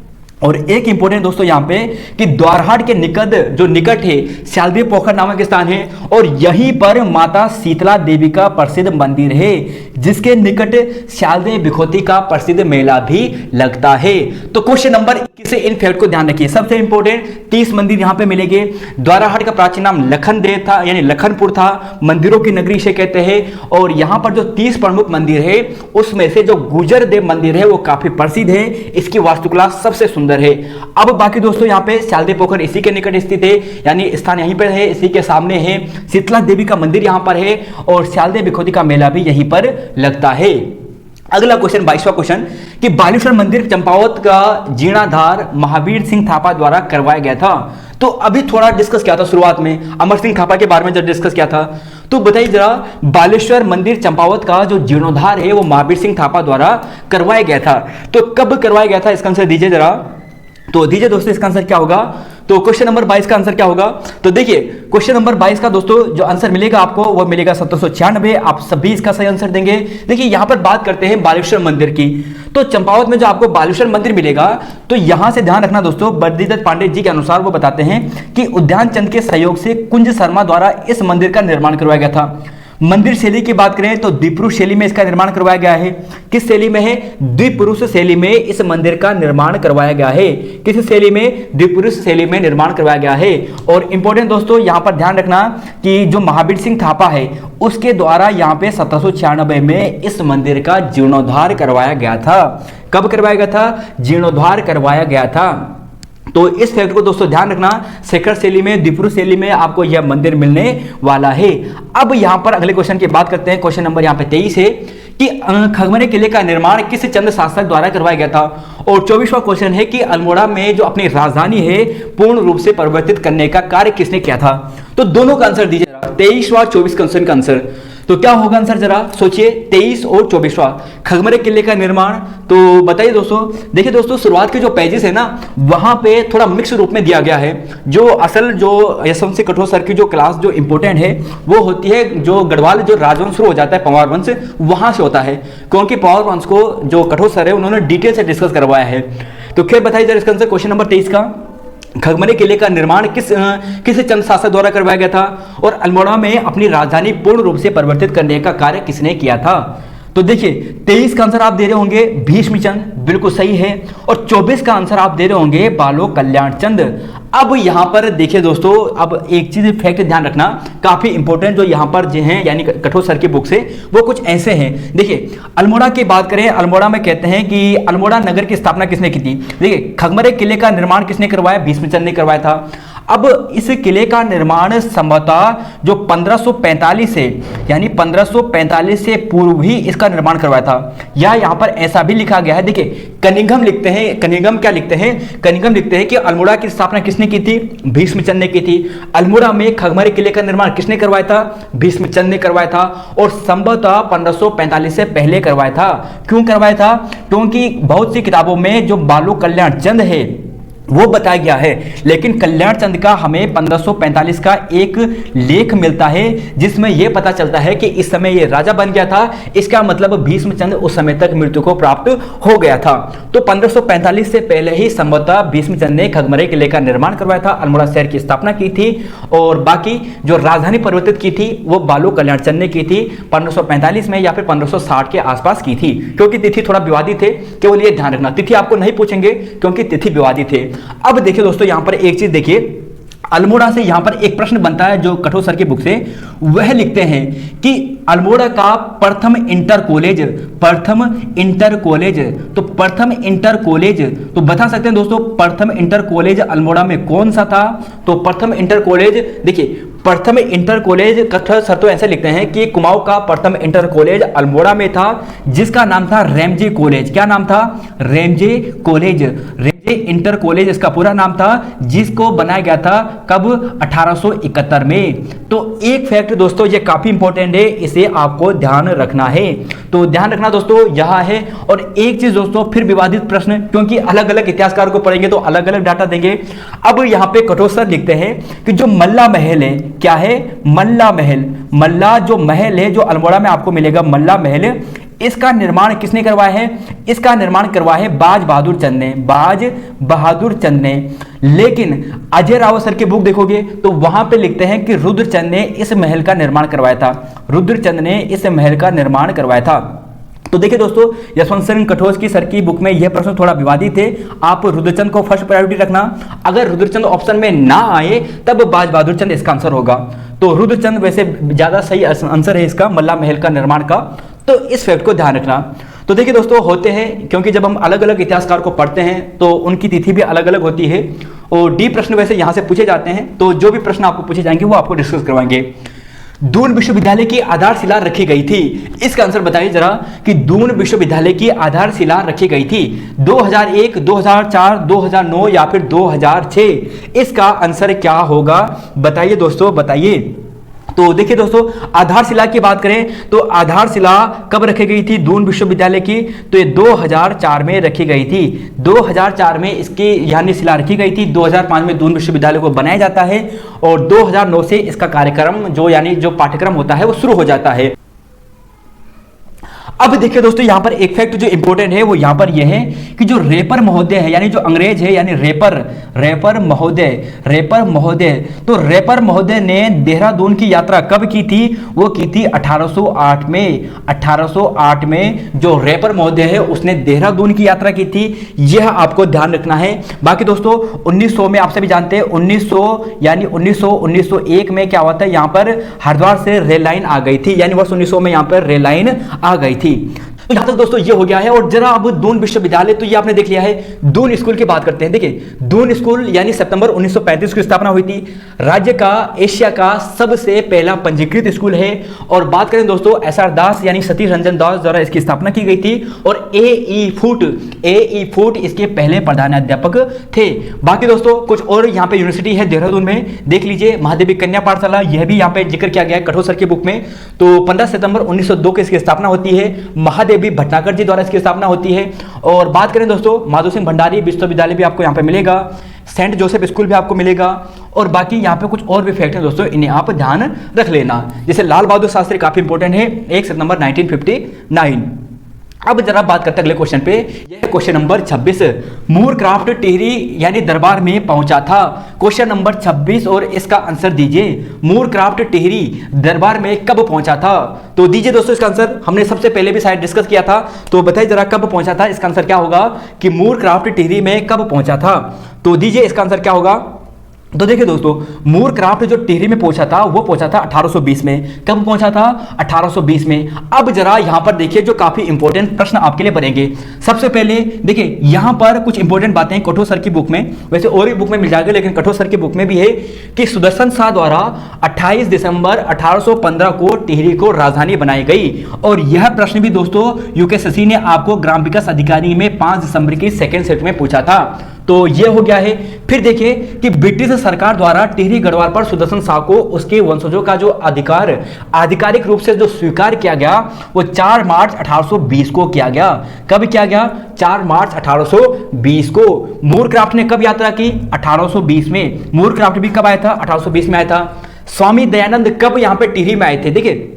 S1: और एक इंपॉर्टेंट दोस्तों यहाँ पे कि द्वारहाट के निकट है श्यालदेव पोखर नामक स्थान है, और यहीं पर माता शीतला देवी का प्रसिद्ध मंदिर है, जिसके निकट श्यालदेव बिखोती का प्रसिद्ध मेला भी लगता है। तो क्वेश्चन नंबर 21 से इन फैक्ट को ध्यान रखिए। सबसे इंपॉर्टेंट 30 मंदिर यहाँ पे मिलेंगे। द्वाराहाट का प्राचीन नाम लखनदेव था यानी लखनपुर था, मंदिरों की नगरी से कहते हैं। और यहाँ पर जो 30 प्रमुख मंदिर है उसमें से जो गुजर देव मंदिर है वो काफी प्रसिद्ध है, इसकी वास्तुकला सबसे सुंदर है। अब बाकी दोस्तों यहाँ पे श्यालदेव पोखर इसी के निकट स्थित है, यानी स्थान यहीं पर है, इसी के सामने है। शीतला देवी का मंदिर यहाँ पर है और श्यालदेव बिखोती का मेला भी यहीं पर लगता है। अगला क्वेश्चन 22वां क्वेश्चन कि बालेश्वर मंदिर चंपावत का जीर्णोद्धार महावीर सिंह थापा द्वारा करवाया गया था। तो अभी थोड़ा डिस्कस किया था शुरुआत में, अमर सिंह थापा के बारे में जब डिस्कस किया था, तो बताइए जरा बालेश्वर मंदिर चंपावत का जो जीर्णोद्धार है वो महावीर सिंह थापा द्वारा करवाया गया था। तो कब करवाया गया था इसका आंसर दीजिए जरा। तो दीजिए दोस्तों इसका आंसर क्या होगा। तो क्वेश्चन नंबर 22 का आंसर क्या होगा। तो देखिए क्वेश्चन नंबर 22 का दोस्तों जो आंसर मिलेगा आपको वो मिलेगा 1796। आप सभी इसका सही आंसर देंगे। देखिए यहां पर बात करते हैं बालेश्वर मंदिर की। तो चंपावत में जो आपको बालेश्वर मंदिर मिलेगा, तो यहां से ध्यान रखना दोस्तों, बद्रीदत्त पांडे जी के अनुसार वो बताते हैं कि उद्यान चंद के सहयोग से कुंज शर्मा द्वारा इस मंदिर का निर्माण करवाया गया था। मंदिर शैली की बात करें तो द्विपुरुष शैली में इसका निर्माण करवाया गया है। किस शैली में है? द्विपुरुष शैली में इस मंदिर का निर्माण करवाया गया है। किस शैली में? द्विपुरुष शैली में निर्माण करवाया गया है। और इंपॉर्टेंट दोस्तों यहां पर ध्यान रखना कि जो महावीर सिंह थापा है उसके द्वारा यहां पे 1796 में इस मंदिर का जीर्णोद्धार करवाया गया था। कब करवाया गया था? जीर्णोद्धार करवाया गया था। तो इस फैक्ट को दोस्तों ध्यान रखना, शेखर शैली में, द्विपुरुष शैली में आपको यह मंदिर मिलने वाला है। अब यहां पर अगले क्वेश्चन की बात करते हैं। क्वेश्चन नंबर यहां पे 23 है कि खगमरे किले का निर्माण किस चंद शासक द्वारा करवाया गया था। और 24वां क्वेश्चन है कि अल्मोड़ा में जो अपनी राजधानी है पूर्ण रूप से परिवर्तित करने का कार्य किसने किया था। तो दोनों का आंसर दीजिए, 23वां 24 क्वेश्चन का आंसर। तो क्या होगा आंसर, जरा सोचिए, 23 और 24वां खगमरे किले का निर्माण। तो बताइए दोस्तों। देखिए दोस्तों, शुरुआत के जो पेजेस है ना वहां पे थोड़ा मिक्स रूप में दिया गया है। जो असल जो यशवंत सिंह कठोर सर की जो क्लास जो इंपॉर्टेंट है वो होती है जो गढ़वाल जो राजवंश शुरू हो जाता है पंवार वंश, वहां से होता है, क्योंकि पंवार वंश को जो कठोर सर है उन्होंने डिटेल से डिस्कस करवाया है। तो खैर बताइए जरा इसका आंसर क्वेश्चन नंबर 23 का, खगमरे किले का निर्माण किस चंद शासक द्वारा करवाया गया था और अल्मोड़ा में अपनी राजधानी पूर्ण रूप से परिवर्तित करने का कार्य किसने किया था। तो देखिए 23 का आंसर आप दे रहे होंगे भीष्मचंद, बिल्कुल सही है। और 24 का आंसर आप दे रहे होंगे बालो कल्याण चंद। अब यहां पर देखिए दोस्तों, अब एक चीज फैक्ट ध्यान रखना काफी इंपॉर्टेंट जो यहां पर जो है यानी कठोर सर की बुक से वो कुछ ऐसे हैं। देखिए अल्मोड़ा की बात करें, अल्मोड़ा में कहते हैं कि अल्मोड़ा नगर की स्थापना किसने की थी। देखिए खगमरे किले का निर्माण किसने करवाया? भीष्मचंद ने करवाया था। अब इस किले का निर्माण संभवतः जो 1545 से यानी 1545 से पूर्व ही इसका निर्माण करवाया था, या यहां पर ऐसा भी लिखा गया है। देखिए कनिंघम लिखते हैं, कनिंघम क्या लिखते हैं? कनिंघम लिखते हैं कि अल्मोड़ा की स्थापना किसने की थी? भीष्मचंद ने की थी। अल्मोड़ा में खगमरे किले का निर्माण किसने करवाया था? भीष्मचंद ने करवाया था। और संभवतः 1545 से पहले करवाया था। क्यों करवाया था? क्योंकि बहुत सी किताबों में जो बालो कल्याण चंद है वो बताया गया है, लेकिन कल्याण चंद का हमें 1545 का एक लेख मिलता है जिसमें यह पता चलता है कि इस समय ये राजा बन गया था। इसका मतलब भीष्मचंद उस समय तक मृत्यु को प्राप्त हो गया था। तो 1545 से पहले ही संभवतः भीष्मचंद ने खगमरे किले का निर्माण करवाया था, अल्मोड़ा शहर की स्थापना की थी। और बाकी जो राजधानी परिवर्तित की थी वो बालो कल्याण चंद ने की थी 1545 में या फिर 1560 के आसपास की थी। क्योंकि तिथि थोड़ा विवादित थे, केवल ये ध्यान रखना, तिथि आपको नहीं पूछेंगे क्योंकि तिथि विवादित थे। अब देखिए दोस्तों यहां पर एक चीज देखिए, अल्मोड़ा से यहां पर एक प्रश्न बनता है जो कठोर सर की बुक से, वह लिखते हैं कि अल्मोड़ा का प्रथम इंटर कॉलेज, प्रथम इंटर कॉलेज, तो प्रथम इंटर कॉलेज तो बता सकते हैं दोस्तों प्रथम इंटर कॉलेज अल्मोड़ा में कौन सा था। तो प्रथम इंटर कॉलेज, देखिए प्रथम इंटर कॉलेज कठोर सर तो ऐसे लिखते हैं कि कुमाऊं का प्रथम इंटर कॉलेज अल्मोड़ा में था जिसका नाम था रेमजे कॉलेज। क्या नाम था? Ramsay college, Ramsay inter college इसका पूरा नाम था, जिसको बनाया गया था कब? 1871 में। तो एक फैक्ट दोस्तों ये काफी इंपॉर्टेंट है, इसे आपको ध्यान रखना है। तो ध्यान रखना दोस्तों यह है। और एक चीज दोस्तों फिर विवादित प्रश्न, क्योंकि अलग अलग इतिहासकार को पढ़ेंगे तो अलग अलग डाटा देंगे। अब यहां पे कठोर सर लिखते हैं कि जो मल्ला महल है, क्या है? मल्ला महल, मल्ला जो महल है जो अल्मोड़ा में आपको मिलेगा मल्ला महल, इसका निर्माण किसने करवाया है? इसका निर्माण करवाया है बाज बहादुर चंद ने, बाज बहादुर चंद ने। लेकिन अजय रावत सर की बुक देखोगे तो वहां पे लिखते हैं कि रुद्रचंद ने इस महल का निर्माण करवाया था, रुद्रचंद ने इस महल का निर्माण करवाया था। तो देखिए दोस्तों यशवंत सिंह कठोर की सर की बुक में यह प्रश्न थोड़ा विवादित है, आप रुद्रचंद को फर्स्ट प्रायोरिटी रखना। अगर रुद्रचंद ऑप्शन में ना आए तब बाज बहादुर चंद इसका आंसर होगा। तो रुद्रचंद वैसे ज्यादा सही आंसर है इसका, मल्ला महल का निर्माण का। तो इस फैक्ट को ध्यान रखना। तो देखिए दोस्तों होते हैं, क्योंकि जब हम अलग अलग इतिहासकार को पढ़ते हैं तो उनकी तिथि भी अलग अलग होती है और डी प्रश्न वैसे यहां से पूछे जाते हैं। तो जो भी प्रश्न आपको पूछे जाएंगे वो आपको डिस्कस करवाएंगे। दून विश्वविद्यालय की आधारशिला रखी गई थी, इसका आंसर बताइए जरा कि दून विश्वविद्यालय की आधारशिला रखी गई थी 2001, 2004, 2009 या फिर 2006। इसका आंसर क्या होगा बताइए दोस्तों, बताइए। तो देखिए दोस्तों आधारशिला की बात करें तो आधारशिला कब रखी गई थी दून विश्वविद्यालय की? तो ये 2004 में रखी गई थी। 2004 में इसकी यानी शिला रखी गई थी। 2005 में दून विश्वविद्यालय को बनाया जाता है और 2009 से इसका कार्यक्रम जो यानी जो पाठ्यक्रम होता है वो शुरू हो जाता है। अब देखिए दोस्तों, यहाँ पर एक फैक्ट जो इंपॉर्टेंट है वो यहाँ पर यह है कि जो रेपर महोदय है, यानी जो अंग्रेज है, यानी रेपर महोदय, तो रेपर महोदय ने देहरादून की यात्रा कब की थी? वो की थी 1808 में। 1808 में जो रेपर महोदय है उसने देहरादून की यात्रा की थी, यह आपको ध्यान रखना है। बाकी दोस्तों 1900 में आप सभी जानते हैं 1901 में क्या हुआ था, यहाँ पर हरिद्वार से रेल लाइन आ गई थी, यानी वर्ष 1900 में यहाँ पर रेल लाइन आ गई थी। तो यहां तक दोस्तों ये हो गया है। और जरा अब दून विश्वविद्यालय, तो ये आपने देख लिया है। दून स्कूल की बात करते हैं। देखिए दून स्कूल यानी सितंबर 1935 की स्थापना हुई थी। राज्य का एशिया का सबसे पहला पंजीकृत स्कूल है। और बात करें दोस्तों SR दास यानी सतीश रंजन दास द्वारा इसकी स्थापना की गई थी। और ए फूट इसके पहले प्रधानाध्यापक थे। बाकी दोस्तों कुछ और यहाँ पे यूनिवर्सिटी है देहरादून में, देख लीजिए महादेवी कन्या पाठशाला, यह भी यहाँ पे जिक्र किया गया है कठोर सर की बुक में। तो 15 सितंबर 1902 की इसकी स्थापना होती है। महादेवी भटनागर जी द्वारा इसकी स्थापना होती है। और बात करें दोस्तों माधो सिंह भंडारी विश्वविद्यालय भी आपको यहाँ पे मिलेगा, सेंट जोसेफ स्कूल भी आपको मिलेगा। और बाकी यहाँ पे कुछ और भी फैक्ट हैं दोस्तों, इन्हें आप ध्यान रख लेना। जैसे लाल बहादुर शास्त्री काफी इंपॉर्टेंट है, 1 सितंबर 1959। अब जरा बात करते हैं अगले क्वेश्चन पे। यह क्वेश्चन नंबर 26, मूरक्राफ्ट टिहरी यानी दरबार में पहुंचा था। क्वेश्चन नंबर 26 और इसका आंसर दीजिए। मूरक्राफ्ट टिहरी दरबार में कब पहुंचा था? तो दीजिए दोस्तों इसका आंसर। हमने सबसे पहले भी शायद डिस्कस किया था, तो बताइए जरा कब पहुंचा था। इसका आंसर क्या होगा कि मूरक्राफ्ट टिहरी में कब पहुंचा था? तो दीजिए इसका आंसर क्या होगा। तो देखिए दोस्तों मूरक्राफ्ट जो टिहरी में पहुंचा था वो पहुंचा था 1820 में। कब पहुंचा था? 1820 में। अब जरा यहां पर देखिए जो काफी इंपॉर्टेंट प्रश्न आपके लिए बनेंगे। सबसे पहले देखिए यहां पर कुछ इंपॉर्टेंट बातें कठोर सर की बुक में, वैसे और भी बुक में मिल जाएगा लेकिन कठोर सर की बुक में भी है कि सुदर्शन शाह द्वारा 28 दिसंबर 1815 को टिहरी को राजधानी बनाई गई। और यह प्रश्न भी दोस्तों यूकेएसएससी ने आपको ग्राम विकास अधिकारी में 5 दिसंबर की सेकेंड सेट में पूछा था। तो यह हो गया है। फिर देखिए कि ब्रिटिश सरकार द्वारा टिहरी गढ़वाल पर सुदर्शन शाह को उसके वंशजों का जो अधिकार आधिकारिक रूप से जो स्वीकार किया गया वो 4 मार्च 1820 को किया गया। कब किया गया? 4 मार्च 1820 को। मूरक्राफ्ट ने कब यात्रा की? 1820 में। मूरक्राफ्ट भी कब आया था? 1820 में आया था। स्वामी दयानंद कब यहां पे टिहरी में आए थे? देखिए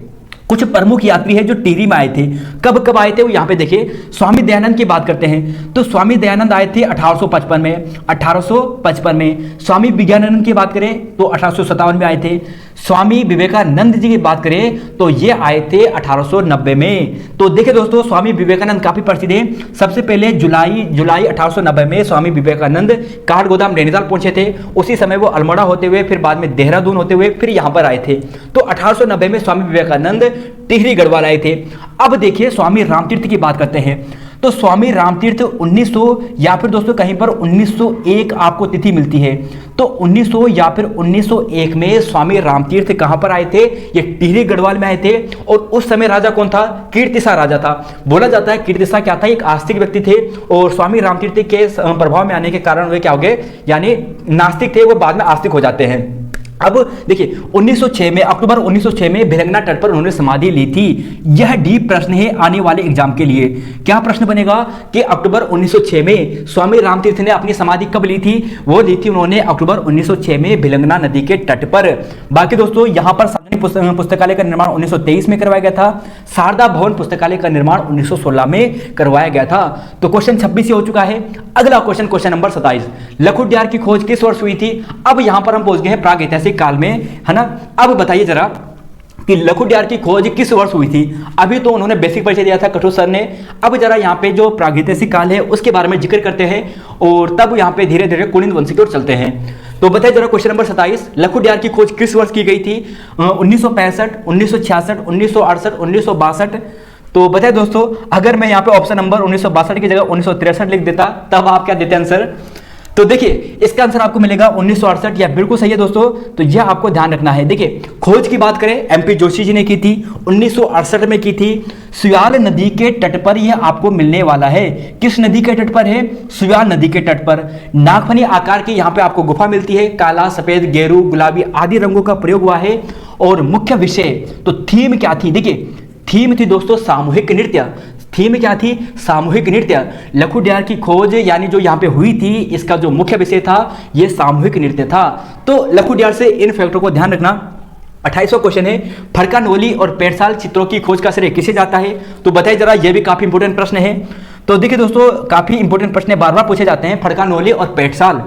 S1: कुछ प्रमुख यात्री है जो टिहरी में आए थे। कब कब आए थे वो यहाँ पे देखिए। स्वामी दयानंद की बात करते हैं तो स्वामी दयानंद आए थे 1855 में। 1855 में। स्वामी विज्ञानानंद की बात करें तो 1857 में आए थे। स्वामी विवेकानंद जी की बात करें तो ये आए थे 1890 में। तो देखिए दोस्तों स्वामी विवेकानंद काफी प्रसिद्ध है। सबसे पहले जुलाई 1890 में स्वामी विवेकानंद काठगोदाम नैनीताल पहुंचे थे। उसी समय वो अल्मोड़ा होते हुए फिर बाद में देहरादून होते हुए फिर यहां पर आए थे। तो 1890 में स्वामी विवेकानंद टिहरी गढ़वाल आए थे। अब देखिए स्वामी रामतीर्थ की बात करते हैं तो स्वामी रामतीर्थ 1900 या फिर दोस्तों कहीं पर 1901 आपको तिथि मिलती है। तो 1900 या फिर 1901 में स्वामी रामतीर्थ कहां पर आए थे? ये टिहरी गढ़वाल में आए थे। और उस समय राजा कौन था? कीर्तिशा राजा था। बोला जाता है कीर्तिशा क्या था? एक आस्तिक व्यक्ति थे। और स्वामी रामतीर्थ के प्रभाव में आने के कारण वे क्या हो गए, यानी नास्तिक थे, वो बाद में आस्तिक हो जाते हैं। अब देखिए 1906 में, अक्टूबर 1906 में भिलंगना तट पर उन्होंने समाधि ली थी। यह डीप प्रश्न है आने वाले एग्जाम के लिए। क्या प्रश्न बनेगा कि अक्टूबर 1906 में स्वामी रामतीर्थ ने अपनी समाधि कब ली थी? वो ली थी उन्होंने अक्टूबर 1906 में भिलंगना नदी के तट पर। बाकी दोस्तों यहां पर सार्वजनिक पुस्तकालय का निर्माण 1923 में करवाया गया था। शारदा भवन पुस्तकालय का निर्माण 1916 में करवाया गया था। तो क्वेश्चन 26 हो चुका है। अगला क्वेश्चन, क्वेश्चन नंबर 27, लखुडियार की खोज किस वर्ष हुई थी? अब यहां पर हम पहुंच गए हैं प्रागैतिहासिक काल में, है ना। अब बताइए जरा कि लखुडियार की खोज किस वर्ष हुई थी? अभी तो उन्होंने बेसिक परिचय दिया था कठोर सर ने। अब जरा यहाँ पे जो प्रागैतिहासिक काल है उसके बारे में जिक्र करते हैं और तब यहाँ पे धीरे धीरे कुलिन वंश की ओर चलते हैं। तो बताइए जरा क्वेश्चन नंबर 27, लखुडियार की खोज किस वर्ष की गई थी? 1965, 1966, 1968, 1962। तो बताइए दोस्तों अगर मैं यहाँ पे ऑप्शन नंबर 1962 की जगह 1963 लिख देता तब आप क्या देते आंसर? तो देखिए इसका आंसर आपको मिलेगा 1968। या बिल्कुल सही है दोस्तों। तो यह आपको ध्यान रखना है। देखिए खोज की बात करें एमपी जोशी जी ने की थी, 1968 में की थी। सुयाल नदी के तट पर यह आपको मिलने वाला है। किस नदी के तट पर है? सुयाल नदी के तट पर। नागफनी आकार की यहाँ पे आपको गुफा मिलती है। काला, सफेद, गेरू, गुलाबी आदि रंगों का प्रयोग हुआ है। और मुख्य विषय तो थीम क्या थी? देखिए थीम थी दोस्तों सामूहिक नृत्य। थीम क्या थी? सामूहिक नृत्य। लखुडियार की खोज यानी जो यहाँ पे हुई थी इसका जो मुख्य विषय था ये सामूहिक नृत्य था। तो लखुडियार से इन फैक्टरों को ध्यान रखना। 28वां क्वेश्चन है, फरकानोली और पेरसाल चित्रों की खोज का श्रेय किसे जाता है? तो बताइए जरा, यह भी काफी इंपोर्टेंट प्रश्न है। तो देखिए दोस्तों, काफी इंपोर्टेंट प्रश्न बार बार पूछे जाते हैं, फरकानोली और पेरसाल।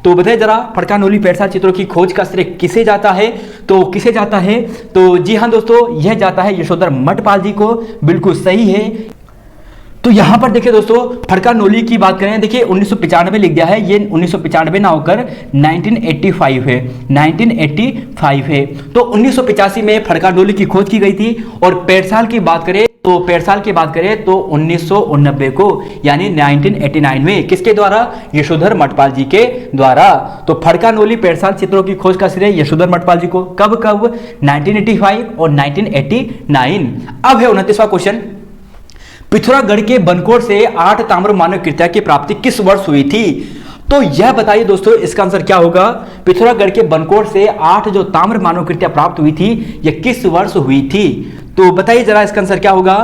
S1: तो बताइए जरा, फरकानोली पेरसाल चित्रों की खोज का श्रेय किसे जाता है? तो किसे जाता है? तो जी हाँ दोस्तों, यह जाता है यशोधर मठपाल जी को। बिल्कुल सही है। तो यहां पर देखिए दोस्तों, फरकानोली की बात करें, देखिए 1995 लिख दिया है, ये 1995 ना होकर 1985 है, 1985 है। तो 1985 में फरकानोली की खोज की गई थी। और पेरसाल की बात करें तो 1989 को, यानी 1989 में, किसके द्वारा? यशोधर मठपाल जी के द्वारा। तो फरकानोली पेरसाल चित्रों की खोज का श्रेय यशोधर मठपाल जी को। कब कब? 1985 और 1989। अब है 29वां क्वेश्चन, पिथौरागढ़ के बनकोट से 8 ताम्र मानव कृतियां की प्राप्ति किस वर्ष हुई थी? तो यह बताइए दोस्तों, इसका आंसर क्या होगा? पिथौरागढ़ के बनकोट से 8 जो ताम्र मानव कृतियां प्राप्त हुई थी, यह किस वर्ष हुई थी? तो बताइए जरा, इसका आंसर क्या होगा?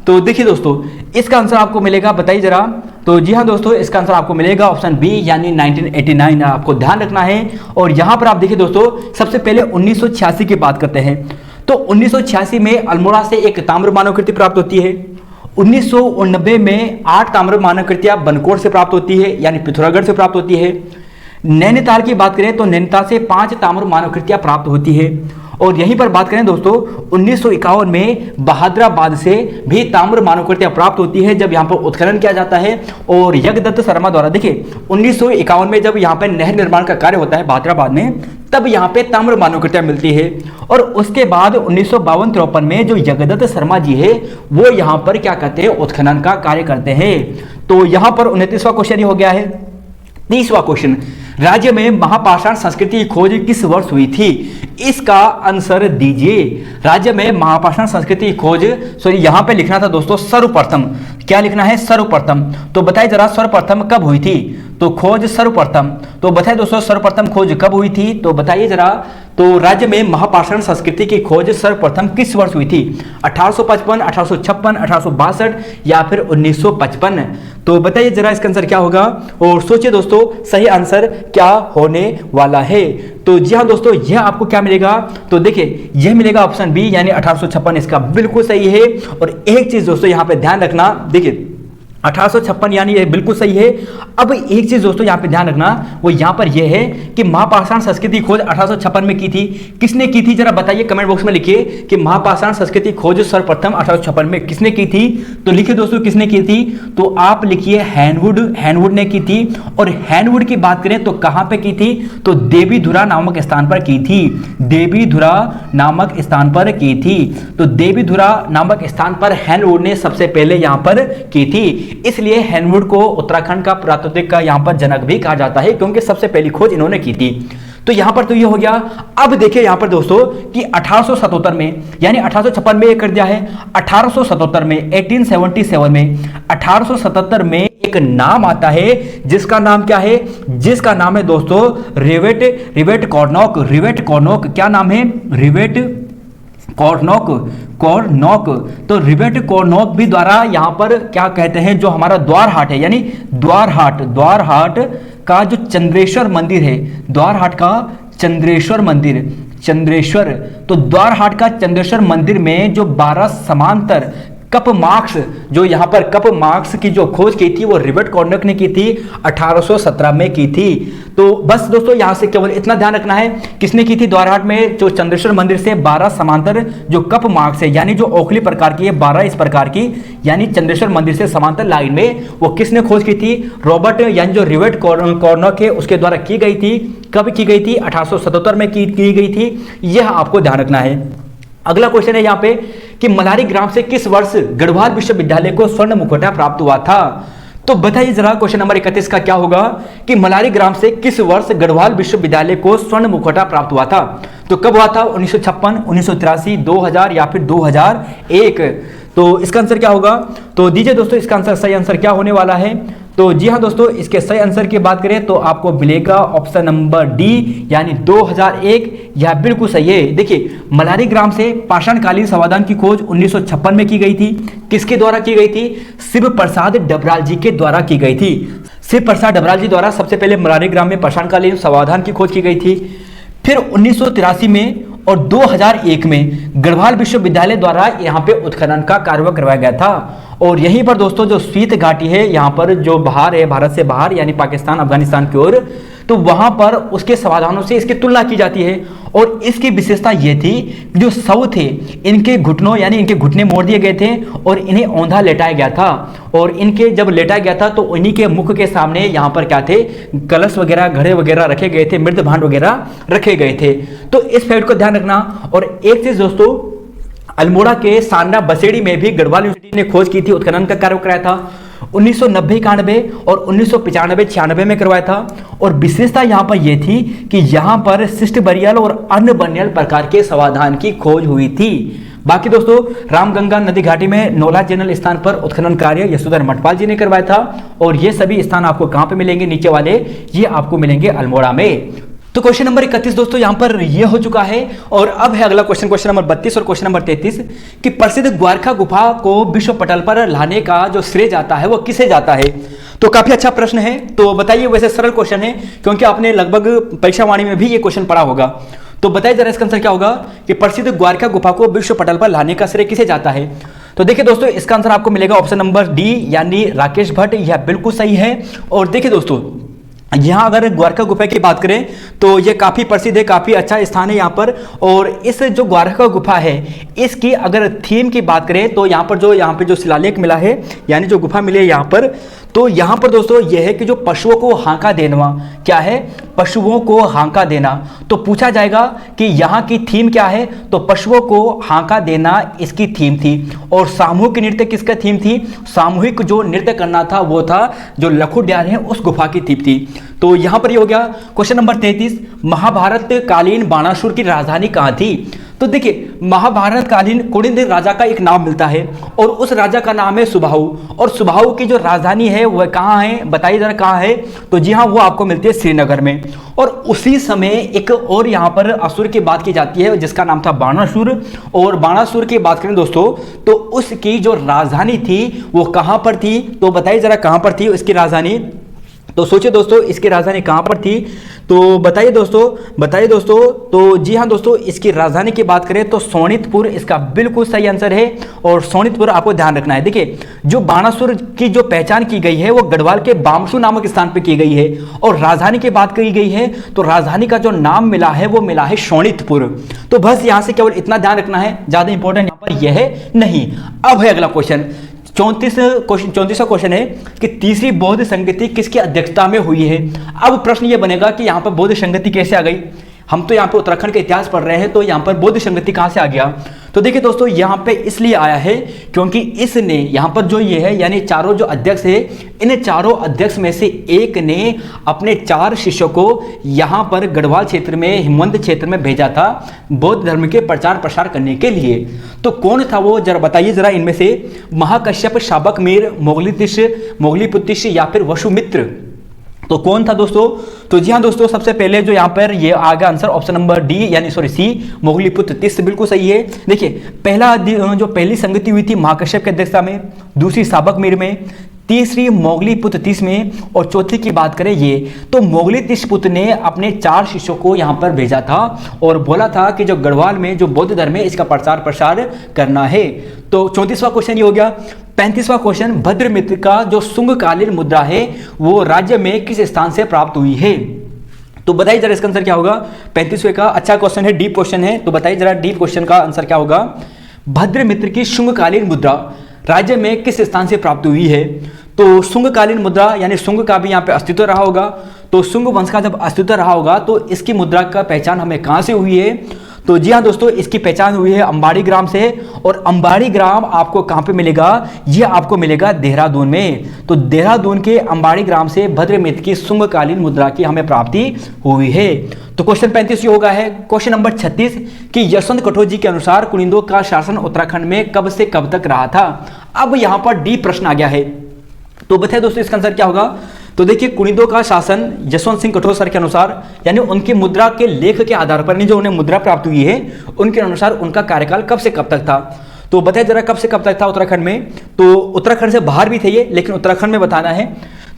S1: तो देखिए दोस्तों, इसका आंसर आपको मिलेगा, बताइए जरा। तो जी हाँ दोस्तों, इसका आंसर आपको मिलेगा ऑप्शन बी, यानी 1989। आपको ध्यान रखना है। और यहां पर आप देखिए दोस्तों, सबसे पहले 1986 की बात करते हैं। तो 1986 में अल्मोड़ा से एक ताम्र मानव कृति प्राप्त होती है। 1989 में 8 ताम्र मानव कृतियां बनकोट से प्राप्त होती है, यानी पिथौरागढ़ से प्राप्त होती है। नैनीताल की बात करें तो नैनीताल से 5 ताम्र मानव कृतियां प्राप्त होती है। और यहीं पर बात करें दोस्तों, 1951 में बहादुराबाद से भी ताम्र मानव कृतियां प्राप्त होती है, जब यहां पर उत्खनन किया जाता है। और यज्ञदत्त शर्मा द्वारा, देखिए 1951 में जब यहां पर नहर निर्माण का कार्य होता है बहादुराबाद में, तब यहां पे ताम्र मानव कृतियां मिलती है। और उसके बाद 1952-53 में जो यज्ञदत्त शर्मा जी है, वो यहां पर क्या करते हैं? उत्खनन का कार्य करते हैं। तो यहां पर 29वां क्वेश्चन ही हो गया है। 30वां क्वेश्चन, राज्य में महापाषाण संस्कृति की खोज किस वर्ष हुई थी? इसका आंसर दीजिए। राज्य में महापाषाण संस्कृति की खोज, सॉरी यहां पे लिखना था दोस्तों सर्वप्रथम। क्या लिखना है? सर्वप्रथम। तो बताइए जरा, सर्वप्रथम कब हुई थी? तो खोज सर्वप्रथम, तो बताइए दोस्तों, सर्वप्रथम खोज कब हुई थी? तो बताइए जरा। तो राज्य में महापाषाण संस्कृति की खोज सर्वप्रथम किस वर्ष हुई थी? 1855, 1856, 1862 या फिर 1955? तो बताइए जरा, इसका आंसर क्या होगा? और सोचिए दोस्तों, सही आंसर क्या होने वाला है? तो जी हाँ दोस्तों, यह आपको क्या मिलेगा? तो देखिए, यह मिलेगा ऑप्शन बी, यानी 1856 इसका बिल्कुल सही है। और एक चीज दोस्तों यहां पे ध्यान रखना, देखिए 1856 यानी ये बिल्कुल सही है। अब एक चीज दोस्तों यहाँ पे ध्यान रखना, वो यहाँ पर ये है कि महापाषाण संस्कृति खोज 1856 में की थी। किसने की थी? जरा बताइए, कमेंट बॉक्स में लिखिए कि महापाषाण संस्कृति खोज सर्वप्रथम 1856 में किसने की थी? तो लिखिए दोस्तों, किसने की थी? तो आप लिखिए हैनवुड, हैनवुड ने की थी। और हैनवुड की बात करें तो कहां पे की थी? तो देवीधुरा नामक स्थान पर की थी। देवीधुरा नामक स्थान पर की थी। तो देवीधुरा नामक स्थान पर हैनवुड ने सबसे पहले यहां पर की थी। इसलिए हैनवुड को उत्तराखंड का पुरातात्विक का यहां पर जनक भी कहा जाता है, क्योंकि सबसे पहली खोज इन्होंने की थी। तो यहां पर तो ये हो गया। अब देखिए यहां पर दोस्तों कि 1877 में, यानी 1856 में ये कर दिया है, 1877 में, 1877 में, 1877 में एक नाम आता है, जिसका नाम क्या है? जिसका नाम है दोस्तों रिवेट कॉर्नॉक। रिवेट कॉर्नॉक, क्या नाम है? रिवेट कॉर्नॉक, कॉर्नॉक। तो रिवेट कॉर्नॉक भी द्वारा यहां पर क्या कहते हैं, जो हमारा द्वारहाट है, यानी द्वारहाट का जो चंद्रेश्वर मंदिर है, द्वारहाट का चंद्रेश्वर मंदिर, चंद्रेश्वर, तो द्वारहाट का चंद्रेश्वर मंदिर में जो 12 समांतर कप मार्क्स, जो यहां पर कप मार्क्स की जो खोज की थी, वो रिवेट कॉर्नॉक ने की थी, 1817 में की थी। तो बस दोस्तों यहां से केवल इतना ध्यान रखना है, किसने की थी? द्वारहाट में जो चंद्रेश्वर मंदिर से 12 समांतर जो कप मार्क्स है, यानी जो ओखली प्रकार की है, 12 इस प्रकार की, यानी चंद्रेश्वर मंदिर से समांतर लाइन में, वो किसने खोज की थी? रॉबर्ट, यानी जो रिवेट कॉर्नॉक है, उसके द्वारा की गई थी। कब की गई थी? 1877 में की गई थी। यह आपको ध्यान रखना है। अगला क्वेश्चन है यहाँ पे कि मलारी ग्राम से किस वर्ष गढ़वाल विश्वविद्यालय को स्वर्ण मुखौटा प्राप्त हुआ था? तो बताइए जरा, क्वेश्चन नंबर 31 का क्या होगा कि मलारी ग्राम से किस वर्ष गढ़वाल विश्वविद्यालय को स्वर्ण मुखौटा प्राप्त हुआ था? तो कब हुआ था? 1956, 1983, 2000 या फिर 2001? तो इसका आंसर क्या होगा? तो दीजिए दोस्तों, इसका आंसर, सही आंसर क्या होने वाला है? तो जी हाँ दोस्तों, इसके सही आंसर की बात करें तो आपको मिलेगा ऑप्शन नंबर डी, यानी 2001। यह बिल्कुल सही है। देखिए, मलारी ग्राम से पाषाणकालीन समाधान की खोज 1956 में की गई थी। किसके द्वारा की गई थी? शिव प्रसाद डबराल जी के द्वारा की गई थी। शिव प्रसाद डबराल जी द्वारा सबसे पहले मलारी ग्राम में पाषाणकालीन समाधान की खोज की गई थी। फिर 1983 में और 2001 में गढ़वाल विश्वविद्यालय द्वारा यहाँ पे उत्खनन का कार्य करवाया गया था। और यहीं पर दोस्तों जो स्वीत घाटी है यहाँ पर जो बाहर है, भारत से बाहर यानी पाकिस्तान अफगानिस्तान की ओर, तो वहां पर उसके समाधानों से इसकी तुलना की जाती है। और इसकी विशेषता ये थी जो शव थे इनके घुटनों यानी इनके घुटने मोड़ दिए गए थे और इन्हें औंधा लेटाया गया था। और इनके जब लेटाया गया था तो इन्हीं के मुख के सामने यहाँ पर क्या थे, कलश वगैरह, घड़े वगैरह रखे गए थे, मृत भांड वगैरह रखे गए थे। तो इस फैक्ट को ध्यान रखना। और एक चीज दोस्तों, अल्मोड़ा के सांडा बसेड़ी में भी गढ़वाल यूनिवर्सिटी ने खोज की थी, उत्खनन का कार्य कराया था 1990-91 और 1995-96 में करवाया था। और विशेषता यहाँ पर यह थी कि यहाँ पर शिष्ट बरियल और अन्य बनियल प्रकार के समाधान की खोज हुई थी। बाकी दोस्तों रामगंगा नदी घाटी में नौला जनरल स्थान पर उत्खनन कार्य यशोधर मठपाल जी ने करवाया था। और ये सभी स्थान आपको कहाँ पे मिलेंगे, नीचे वाले, ये आपको मिलेंगे अल्मोड़ा में। तो क्वेश्चन नंबर 31 दोस्तों यहाँ पर ये हो चुका है। और अब है अगला क्वेश्चन, क्वेश्चन नंबर 32 और क्वेश्चन नंबर 33 कि प्रसिद्ध ग्वारखा गुफा को विश्व पटल पर लाने का जो श्रेय जाता है वो किसे जाता है। तो काफी अच्छा प्रश्न है। तो बताइए, वैसे सरल क्वेश्चन है क्योंकि आपने लगभग परीक्षा वाणी में भी ये क्वेश्चन पढ़ा होगा। तो बताइए जरा इसका आंसर क्या होगा कि प्रसिद्ध ग्वारखा गुफा को विश्व पटल पर लाने का श्रेय किसे जाता है। तो देखिए दोस्तों इसका आंसर आपको मिलेगा ऑप्शन नंबर डी यानी राकेश भट्ट। यह बिल्कुल सही है। और देखिए दोस्तों यहाँ अगर ग्वारखा गुफा की बात करें तो ये काफ़ी प्रसिद्ध है, काफ़ी अच्छा स्थान है यहाँ पर। और इस जो ग्वारखा गुफा है इसकी अगर थीम की बात करें तो यहाँ पे जो शिलालेख मिला है यानी जो गुफा मिली है यहाँ पर, तो यहाँ पर दोस्तों यह है कि जो पशुओं को हांका देना, क्या है, पशुओं को हांका देना। तो पूछा जाएगा कि यहाँ की थीम क्या है, तो पशुओं को हांका देना इसकी थीम थी। और सामूहिक नृत्य किसका थीम थी, सामूहिक जो नृत्य करना था वो था जो लखुड्यार है उस गुफा की थीम थी। तो यहाँ पर ये हो गया। क्वेश्चन नंबर 33 महाभारत कालीन बाणासुर की राजधानी कहाँ थी। तो देखिए महाभारत कालीन कुणिद राजा का एक नाम मिलता है और उस राजा का नाम है सुबाहु। और सुबाहु की जो राजधानी है वह कहाँ है, बताइए जरा कहाँ है। तो जी हाँ, वो आपको मिलती है श्रीनगर में। और उसी समय एक और यहाँ पर असुर की बात की जाती है जिसका नाम था बाणासुर। और बाणासुर की बात करें दोस्तों तो उसकी जो राजधानी थी वो कहाँ पर थी, तो बताइए जरा कहाँ पर थी इसकी राजधानी। तो सोचिए दोस्तों इसकी राजधानी कहाँ पर थी, तो बताइए दोस्तों। तो जी हाँ दोस्तों, इसकी राजधानी की बात करें तो सोनितपुर इसका बिल्कुल सही आंसर है। और सोनितपुर आपको ध्यान रखना है। देखिए जो बाणासुर की जो पहचान की गई है वो गढ़वाल के बामसू नामक स्थान पर की गई है। और राजधानी की बात की गई है तो राजधानी का जो नाम मिला है वो मिला है सोनितपुर। तो बस यहाँ से केवल इतना ध्यान रखना है, ज्यादा इंपॉर्टेंट यहाँ पर यह है नहीं। अब है अगला क्वेश्चन 34वां क्वेश्चन है कि तीसरी बौद्ध संगति किसकी अध्यक्षता में हुई है। अब प्रश्न ये बनेगा कि यहाँ पर बौद्ध संगति कैसे आ गई। हम तो यहाँ पे उत्तराखंड का इतिहास पढ़ रहे हैं तो यहाँ पर बौद्ध संगति कहाँ से आ गया। तो देखिए दोस्तों यहाँ पे इसलिए आया है क्योंकि इसने यहाँ पर जो ये है यानी चारों जो अध्यक्ष है, इन चारों अध्यक्ष में से एक ने अपने 4 शिष्यों को यहाँ पर गढ़वाल क्षेत्र में, हिमवंत क्षेत्र में भेजा था बौद्ध धर्म के प्रचार प्रसार करने के लिए। तो कौन था वो, जरा बताइए जरा इनमें से। महाकश्यप, शाबक मीर, मोगलीपुत्तिश या फिर वसुमित्र। तो कौन था दोस्तों। तो जी हाँ दोस्तों, सबसे पहले जो यहाँ पर ये आ गया आंसर ऑप्शन नंबर डी यानी सी, मोगलीपुत्तिश बिल्कुल सही है। देखिए पहली संगति हुई थी महाकश्यप की अध्यक्षता में, दूसरी शाबक मीर में, तीसरी मोगलीपुत्तिश में और चौथी की बात करें ये तो मोगलीपुत्तिश ने अपने 4 शिष्यों को यहाँ पर भेजा था और बोला था कि जो गढ़वाल में जो बौद्ध धर्म है इसका प्रचार प्रसार करना है। तो 34वां क्वेश्चन ये हो गया। 35वां क्वेश्चन भद्रमित्र का जो शुंगकालीन मुद्रा है वो राज्य में किस स्थान से प्राप्त हुई है। तो बताइए जरा इसका आंसर क्या होगा। 35वें का अच्छा क्वेश्चन है, डीप क्वेश्चन है। तो बताइए जरा डीप क्वेश्चन का आंसर क्या होगा। भद्रमित्र की शुंगकालीन मुद्रा राज्य में किस स्थान से प्राप्त हुई है। तो शुंगकालीन मुद्रा यानी शुंग का भी यहाँ पे अस्तित्व रहा होगा। तो शुंग वंश का जब अस्तित्व रहा होगा तो इसकी मुद्रा का पहचान हमें कहाँ से हुई है। तो जी हाँ दोस्तों, इसकी पहचान हुई है अंबाड़ी ग्राम से। और अंबाड़ी ग्राम आपको कहाँ पे मिलेगा, ये आपको मिलेगा देहरादून में। तो देहरादून के अंबाड़ी ग्राम से भद्रमित्र की शुंगकालीन मुद्रा की हमें प्राप्ति हुई है। तो क्वेश्चन 35 होगा है। क्वेश्चन नंबर 36 कि यशवंत कठोर जी के अनुसार कुनिंदों का शासन उत्तराखंड में कब से कब तक रहा था। अब यहाँ पर डी प्रश्न आ गया है। तो बताइए दोस्तों इसका आंसर क्या होगा। तो देखिए कुनिंदों का शासन यशवंत सिंह कठोर सर के अनुसार यानी उनकी मुद्रा के लेख के आधार पर जो उन्हें मुद्रा प्राप्त हुई है उनके अनुसार उनका कार्यकाल कब से कब तक था। तो बताइए जरा कब से कब तक था उत्तराखंड में। तो उत्तराखंड से बाहर भी थे ये, लेकिन उत्तराखंड में बताना है।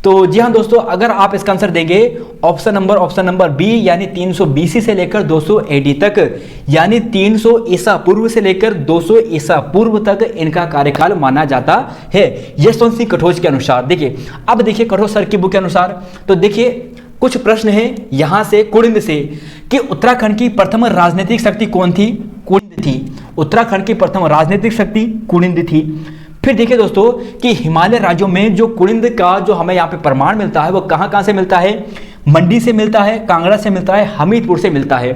S1: तो जी हाँ दोस्तों, अगर आप इसका आंसर देंगे ऑप्शन नंबर बी यानी 300 BC से लेकर 200 AD तक, यानी 300 ईसा पूर्व से लेकर 200 ईसा पूर्व तक इनका कार्यकाल माना जाता है, यशवंत सिंह कटोच के अनुसार। देखिए अब देखिए कठोर सर की बुक के अनुसार, तो देखिए कुछ प्रश्न है यहां से कुड़िंद से कि उत्तराखंड की प्रथम राजनीतिक शक्ति कौन थी? कुड़िंद थी। उत्तराखंड की प्रथम राजनीतिक शक्ति कुड़िंद थी। फिर देखिए दोस्तों कि हिमालय राज्यों में जो कुड़िंद का जो हमें यहाँ पे प्रमाण मिलता है वो कहाँ कहाँ से मिलता है? मंडी से मिलता है, कांगड़ा से मिलता है, हमीरपुर से मिलता है।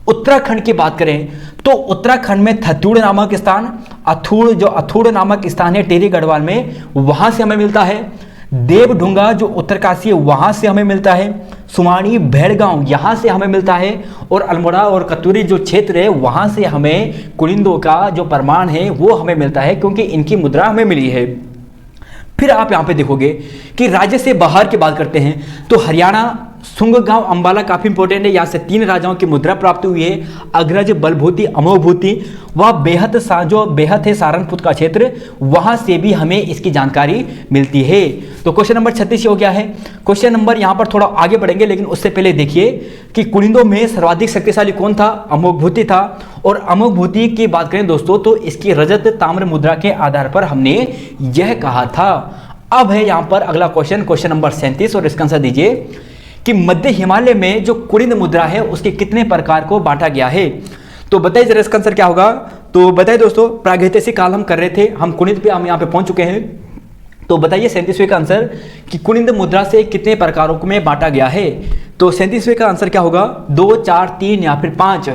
S1: उत्तराखंड की बात करें तो उत्तराखंड में थतूड़ नामक स्थान, अथूड़ नामक स्थान है टिहरी गढ़वाल में, वहां से हमें मिलता है। देवढुंगा जो उत्तरकाशी है वहां से हमें मिलता है। सुमानी भेड़गांव यहां से हमें मिलता है। और अल्मोड़ा और कतूरी जो क्षेत्र है वहां से हमें कुड़िंदों का जो प्रमाण है वो हमें मिलता है, क्योंकि इनकी मुद्रा हमें मिली है। फिर आप यहां पे देखोगे कि राज्य से बाहर की बात करते हैं तो हरियाणा सुंगगांव अंबाला काफी इंपॉर्टेंट है, यहाँ से 3 राजाओं की मुद्रा प्राप्त हुई है, अग्रज, बलभूति, अमोभूति। वह जो बेहद है सहारनपुर का क्षेत्र, वहां से भी हमें इसकी जानकारी मिलती है। तो क्वेश्चन नंबर 36 हो गया है। क्वेश्चन नंबर यहाँ पर थोड़ा आगे बढ़ेंगे, लेकिन उससे पहले देखिए कि कुड़िंदों में सर्वाधिक शक्तिशाली कौन था? अमोघभूति था। और अमोघभूति की बात करें दोस्तों तो इसकी रजत ताम्र मुद्रा के आधार पर हमने यह कहा था। अब है यहाँ पर अगला क्वेश्चन नंबर 37, और इसका आंसर दीजिए कि मध्य हिमालय में जो कुड़िंद मुद्रा है उसके कितने प्रकार को बांटा गया है? तो बताइए जरा इसका आंसर क्या होगा? तो बताइए दोस्तों, प्रागैतिहासिक काल हम कर रहे थे, हम कुड़िंद पे हम यहाँ पे पहुंच चुके हैं। तो बताइए 37वें का आंसर कि कुड़िंद मुद्रा से कितने प्रकारों में बांटा गया है? तो 37वें का आंसर क्या होगा? 2, 4, 3 या फिर 5?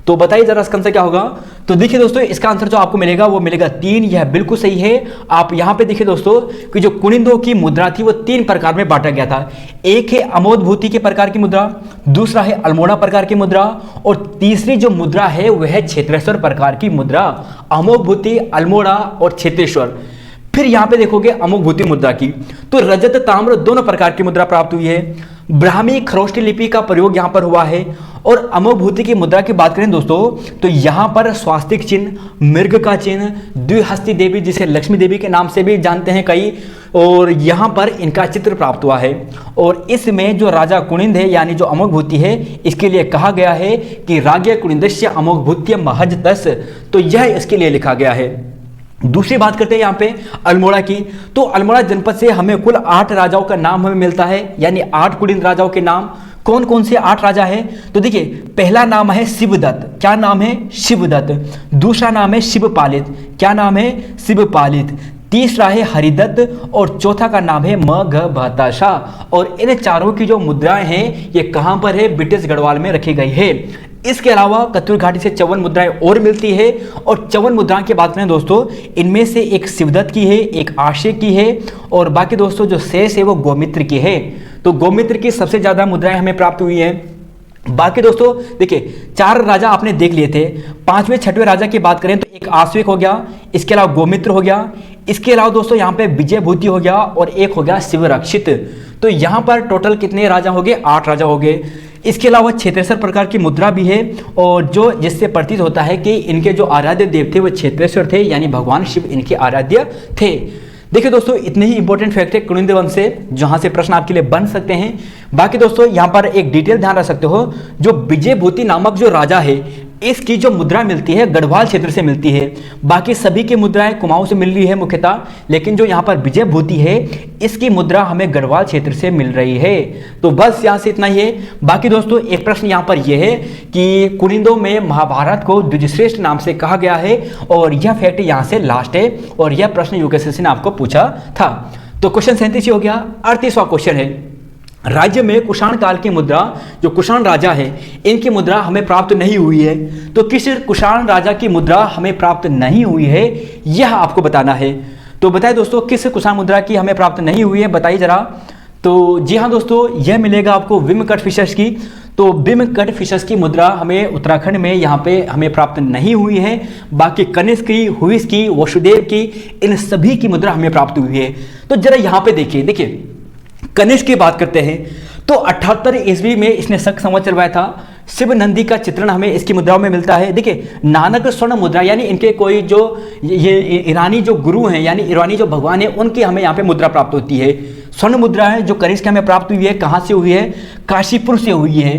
S1: तो बताइए जरा इसका आंसर क्या होगा? तो देखिए दोस्तों, इसका आंसर जो आपको मिलेगा वो मिलेगा 3। यह बिल्कुल सही है। आप यहां पे देखिए दोस्तों कि जो कुड़िंदों की मुद्रा थी वो 3 प्रकार में बांटा गया था। एक है अमोघभूति के प्रकार की मुद्रा, दूसरा है अल्मोड़ा प्रकार की मुद्रा, और तीसरी जो मुद्रा है वह है क्षेत्रेश्वर प्रकार की मुद्रा। अमोघभूति, अल्मोड़ा और क्षेत्रेश्वर। फिर यहां पे देखोगे अमोघभूति मुद्रा की तो रजत ताम्र दोनों प्रकार की मुद्रा प्राप्त हुई है। ब्राह्मी खरोष्टी लिपि का प्रयोग यहां पर हुआ है। और अमोघभूति की मुद्रा की बात करें दोस्तों तो यहां पर स्वास्तिक चिन्ह, मृग का चिन्ह, द्विहस्ती देवी जिसे लक्ष्मी देवी के नाम से भी जानते हैं कई, और यहां पर इनका चित्र प्राप्त हुआ है। और इसमें जो राजा कुड़िंद है यानी जो अमोघभूति है, इसके लिए कहा गया है कि राज्ञ कुड़िंदस्य अमोघभूत्य महज तस्, तो यह इसके लिए लिखा गया है। दूसरी बात करते हैं यहाँ पे अल्मोड़ा की, तो अल्मोड़ा जनपद से हमें कुल 8 राजाओं का नाम हमें मिलता है, यानी 8 कुड़िंद राजाओं के नाम। कौन कौन से 8 राजा हैं? तो देखिए पहला नाम है शिवदत्त। क्या नाम है? शिवदत्त। दूसरा नाम है शिवपालित। क्या नाम है? शिवपालित। तीसरा है हरिदत्त, और चौथा का नाम है मगभताशा। और इन चारों की जो मुद्राएं हैं ये कहां पर है? ब्रिटिश गढ़वाल में रखी गई है। इसके अलावा कतूर घाटी से 54 मुद्राएं और मिलती है। और 54 मुद्राओं की बात करें दोस्तों, इनमें से एक शिवदत्त की है, एक आशे की है, और बाकी दोस्तों जो शेष है वो गोमित्र की है। तो गोमित्र की सबसे ज्यादा मुद्राएं हमें प्राप्त हुई है। बाकी दोस्तों देखिए 4 राजा आपने देख लिए थे। 5वें 6वें राजा की बात करें तो एक आश्विक हो गया, इसके अलावा गोमित्र हो गया, इसके अलावा दोस्तों यहाँ पे विजयभूति हो गया, और एक हो गया शिवरक्षित। तो यहाँ पर टोटल कितने राजा हो गए? 8 राजा हो गए। इसके अलावा क्षेत्रेश्वर प्रकार की मुद्रा भी है, और जो जिससे प्रतीत होता है कि इनके जो आराध्य देव थे वो क्षेत्रेश्वर थे, यानी भगवान शिव इनके आराध्य थे। देखिए दोस्तों इतने ही इंपॉर्टेंट फैक्ट है कुड़िंद वंश से, जहां से प्रश्न आपके लिए बन सकते हैं। बाकी दोस्तों यहां पर एक डिटेल ध्यान रख सकते हो, जो विजयभूति नामक जो राजा है इसकी जो मुद्रा मिलती है गढ़वाल क्षेत्र से मिलती है। बाकी सभी की मुद्राएं कुमाऊं से मिल रही है मुख्यतः, लेकिन जो यहाँ पर विजयभूति है इसकी मुद्रा हमें गढ़वाल क्षेत्र से मिल रही है। तो बस यहाँ से इतना ही है। बाकी दोस्तों एक प्रश्न यहाँ पर यह है कि कुड़िंदों में महाभारत को द्विजश्रेष्ठ नाम से कहा गया है, और यह फैक्ट यहाँ से लास्ट है, और यह प्रश्न यूपीएससी ने आपको पूछा था। तो क्वेश्चन 37 हो गया। 38वां क्वेश्चन है, राज्य में कुषाण काल की मुद्रा, जो कुषाण राजा है इनकी मुद्रा हमें प्राप्त नहीं हुई है। तो किस कुषाण राजा की मुद्रा हमें प्राप्त नहीं हुई है यह आपको बताना है। तो बताइए दोस्तों किस कुषाण मुद्रा की हमें प्राप्त नहीं हुई है, बताइए जरा। तो जी हाँ दोस्तों, यह मिलेगा आपको विम कटफिशस की। तो विम कटफिशस की मुद्रा हमें उत्तराखंड में यहाँ पे हमें प्राप्त नहीं हुई है। बाकी कनिष्क की, हुइस की, वसुदेव की, इन सभी की मुद्रा हमें प्राप्त हुई है। तो जरा यहाँ पे देखिए कनिष्क की बात करते हैं तो 78 ईस्वी में इसने शक संवत चलवाया था। शिव नंदी का चित्रण हमें इसकी मुद्राओं में मिलता है। देखिए नानक स्वर्ण मुद्रा, यानी इनके कोई जो ये ईरानी जो गुरु हैं, यानी ईरानी जो भगवान है, उनकी हमें यहाँ पे मुद्रा प्राप्त होती है। स्वर्ण मुद्रा है जो कनिष्क हमें प्राप्त हुई है, कहाँ से हुई है, काशीपुर से हुई है।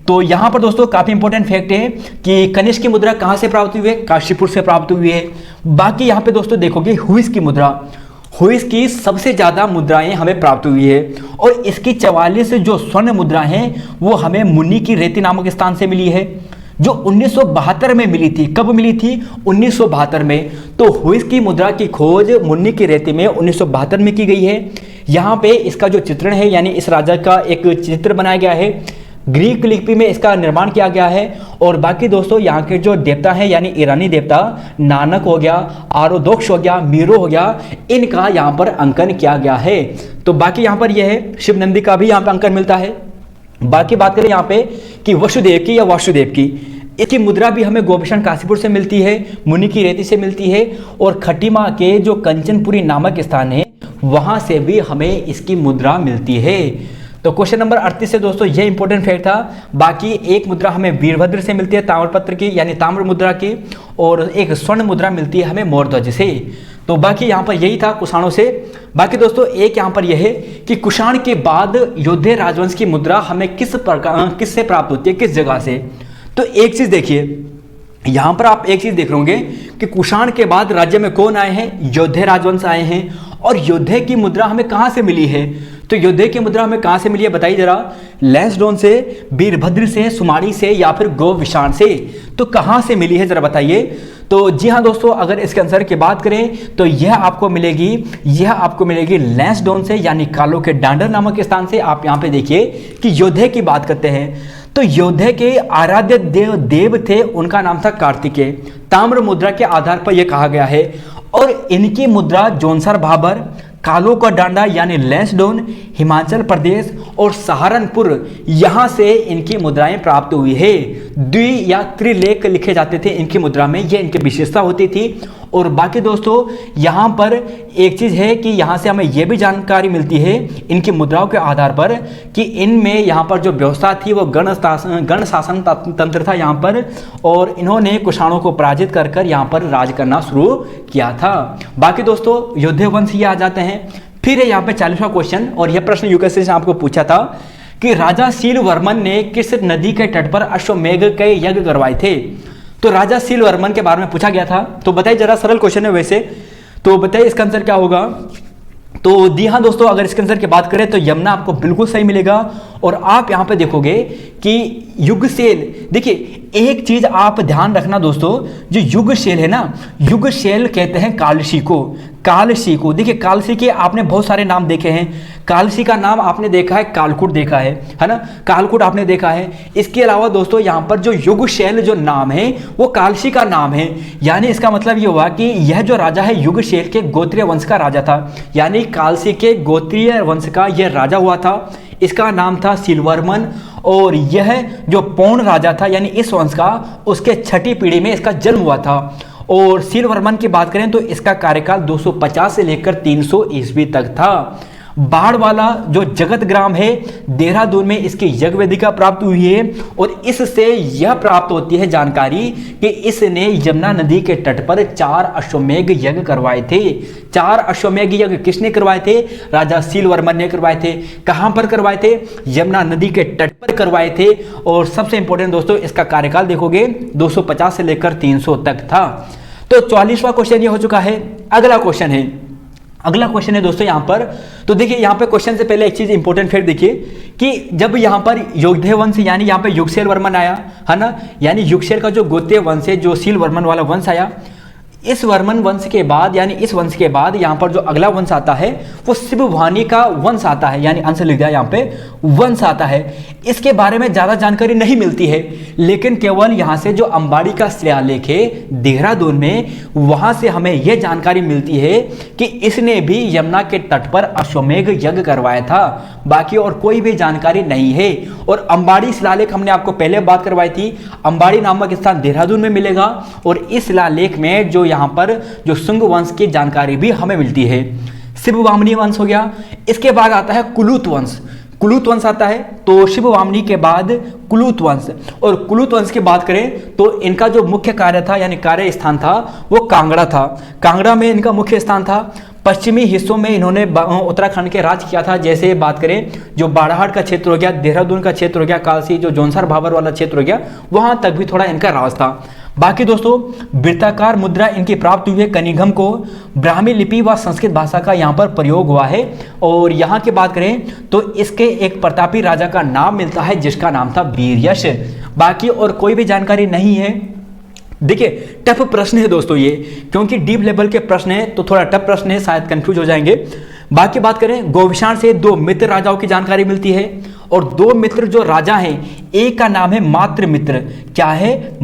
S1: तो यहाँ पर दोस्तों काफी इंपॉर्टेंट फैक्ट है कि कनिष्क की मुद्रा कहाँ से प्राप्त हुई है, काशीपुर से प्राप्त हुई है। बाकी यहाँ पे दोस्तों देखोगे हुइस की मुद्रा, हुइस की सबसे ज्यादा मुद्राएं हमें प्राप्त हुई है और इसकी 44 जो स्वर्ण मुद्रा हैं वो हमें मुन्नी की रेती नामक स्थान से मिली है, जो 1972 में मिली थी। कब मिली थी? 1972 में। तो हुइस की मुद्रा की खोज मुन्नी की रेती में 1972 में की गई है। यहाँ पे इसका जो चित्रण है यानी इस राजा का एक चित्र बनाया गया है, ग्रीक लिपि में इसका निर्माण किया गया है। और बाकी दोस्तों यहाँ के जो देवता हैं यानी ईरानी देवता, नानक हो गया, आरोदोक्ष हो गया, मीरो हो गया, इनका यहाँ पर अंकन किया गया है। तो बाकी यहाँ पर यह है, शिव नंदी का भी यहाँ पर अंकन मिलता है। बाकी बात करें यहाँ पे कि वसुदेव की या वासुदेव की, इसकी मुद्रा भी हमें गोभीषण काशीपुर से मिलती है, मुनि की रेती से मिलती है और खटीमा के जो कंचनपुरी नामक स्थान है वहां से भी हमें इसकी मुद्रा मिलती है। तो क्वेश्चन नंबर 38 से दोस्तों ये इंपॉर्टेंट फैक्ट था। बाकी एक मुद्रा हमें वीरभद्र से मिलती है ताम्रपत्र की यानी ताम्र मुद्रा की, और एक स्वर्ण मुद्रा मिलती है हमें मोरध्वज से। तो बाकी यहाँ पर यही था कुषाणों से। बाकी दोस्तों एक यहाँ पर यह है कि कुषाण के बाद योद्धे राजवंश की मुद्रा हमें किससे प्राप्त होती है, किस जगह से? तो एक चीज देखिए, यहां पर आप एक चीज देख रहे होंगे कि कुषाण के बाद राज्य में कौन आए हैं? योद्धे राजवंश आए हैं। और योद्धे की मुद्रा हमें कहां से मिली है? तो योद्धे की मुद्रा हमें कहां से मिली है बताइए जरा। लैंसडौन से, वीरभद्र से, सुमाड़ी से या फिर गोविषाण से? तो कहां से मिली है जरा बताइए। तो जी हाँ दोस्तों, अगर इसके आंसर की बात करें तो यह आपको मिलेगी लैंसडौन से यानी कालो के डांडर नामक स्थान से। आप यहाँ पे देखिए कि योद्धे की बात करते हैं तो योद्धे के आराध्य देव थे, उनका नाम था कार्तिकेय। ताम्र मुद्रा के आधार पर यह कहा गया है। और इनकी मुद्रा जौनसर भाबर, कालो का डांडा यानी लैंसडौन, हिमाचल प्रदेश और सहारनपुर, यहां से इनकी मुद्राएं प्राप्त हुई है। द्वि या त्रिलेख लिखे जाते थे इनकी मुद्रा में, यह इनकी विशेषता होती थी। और बाकी दोस्तों यहां पर एक चीज है कि यहां से हमें यह भी जानकारी मिलती है इनकी मुद्राओं के आधार पर कि इनमें यहां पर जो व्यवस्था थी वो गण शासन तंत्र था यहां पर, और इन्होंने कुषाणों को पराजित कर कर यहां पर राज करना शुरू किया था। बाकी दोस्तों योद्धे वंश ये आ जाते हैं। फिर यहाँ पे 40वां क्वेश्चन, और यह प्रश्न यूपीएससी से आपको पूछा था कि राजा शीलवर्मन ने किस नदी के तट पर अश्वमेघ के यज्ञ करवाए थे? तो राजा शीलवर्मन के बारे में पूछा गया था। तो बताइए जरा, सरल क्वेश्चन है वैसे, तो बताइए इसका आंसर क्या होगा। तो जी हाँ दोस्तों, अगर इसके आंसर की बात करें तो यमुना आपको बिल्कुल सही मिलेगा। और आप यहाँ पे देखोगे कि युगशैल, देखिए एक चीज आप ध्यान रखना दोस्तों, जो युगशैल है ना, युगशैल कहते हैं कालसी को। कालसी को देखिए, कालसी के आपने बहुत सारे नाम देखे हैं। कालसी का नाम आपने देखा है, कालकूट देखा है ना, कालकूट आपने देखा है। इसके अलावा दोस्तों यहाँ पर जो युगशैल जो नाम है वो कालसी का नाम है। यानी इसका मतलब ये हुआ कि यह जो राजा है युगशैल के गोत्रीय वंश का राजा था, यानी कालसी के गोत्रीय वंश का यह राजा हुआ था। इसका नाम था शीलवर्मन, और यह जो पौंड राजा था यानी इस वंश का, उसके छठी पीढ़ी में इसका जन्म हुआ था। और शीलवर्मन की बात करें तो इसका कार्यकाल 250 से लेकर 300 ईस्वी तक था। बाढ़ वाला जो जगत ग्राम है देहरादून में इसकी यज्ञ वेदिका प्राप्त हुई है। और इससे यह प्राप्त होती है जानकारी कि इसने यमुना नदी के तट पर 4 अश्वमेघ यज्ञ करवाए थे। 4 अश्वमेघ यज्ञ किसने करवाए थे? राजा शीलवर्मन ने करवाए थे। कहां पर करवाए थे? यमुना नदी के तट पर करवाए थे। और सबसे इंपॉर्टेंट दोस्तों, इसका कार्यकाल देखोगे 250 से लेकर 300 तक था। तो 44वां क्वेश्चन ये हो चुका है। अगला क्वेश्चन है दोस्तों यहाँ पर। तो देखिए यहाँ पे क्वेश्चन से पहले एक चीज इंपॉर्टेंट फैक्ट देखिए कि जब यहाँ पर योद्धे वंश यानी यहाँ पे युगशैल वर्मन आया है ना, यानी युगशैल का जो गोत्रीय वंश है, जो शीलवर्मन वाला वंश आया, इस वर्मन वंश के बाद यानी इस वंश के बाद यहाँ पर जो अगला वंश आता है वो शिववाहनी का वंश आता है, यानी अंश लिख दिया यहाँ पे, वंश आता है। इसके बारे में ज्यादा जानकारी नहीं मिलती है, लेकिन केवल यहाँ से जो अंबाड़ी का शिलालेख है देहरादून में, वहां से हमें यह जानकारी मिलती है कि इसने भी यमुना के तट पर अश्वमेघ यज्ञ करवाया था। बाकी और कोई भी जानकारी नहीं है। और अंबाड़ी शिलालेख हमने आपको पहले बात करवाई थी, अंबाड़ी नामक स्थान देहरादून में मिलेगा। और इस शिलालेख में जो यहाँ पर जो शुंग वंश की जानकारी भी हमें मिलती है। शिववामनी वंश हो गया। इसके बाद आता है कुलूत वंश। कुलूत वंश आता है, तो शिववामनी के बाद कुलूत वंश। और कुलूत वंश की बात करें तो इनका जो मुख्य कार्य था यानी कार्य स्थान था वो कांगड़ा था। कांगड़ा में इनका मुख्य स्थान था। पश्चिमी हिस्सों में इन्होंने उत्तराखंड के राज किया था। जैसे बात करें जो बाड़ाहाट का क्षेत्र हो गया, देहरादून का क्षेत्र हो गया, कालसी जो जौनसर भाबर वाला क्षेत्र हो गया, वहां तक भी थोड़ा इनका राज था। बाकी दोस्तों वृत्ताकार मुद्रा इनकी प्राप्त हुई है कनिंघम को। ब्राह्मी लिपि व संस्कृत भाषा का यहाँ पर प्रयोग हुआ है। और यहाँ की बात करें तो इसके एक प्रतापी राजा का नाम मिलता है जिसका नाम था वीरयश। बाकी और कोई भी जानकारी नहीं है। देखिए टफ प्रश्न है दोस्तों ये, क्योंकि डीप लेवल के प्रश्न है तो थोड़ा टफ प्रश्न है, शायद कंफ्यूज हो जाएंगे। बाकी बात करें गोविशाण से 2 मित्र राजाओं की जानकारी मिलती है। और 2 मित्र जो राजा हैं, एक का नाम है मातृमित्र। क्या है?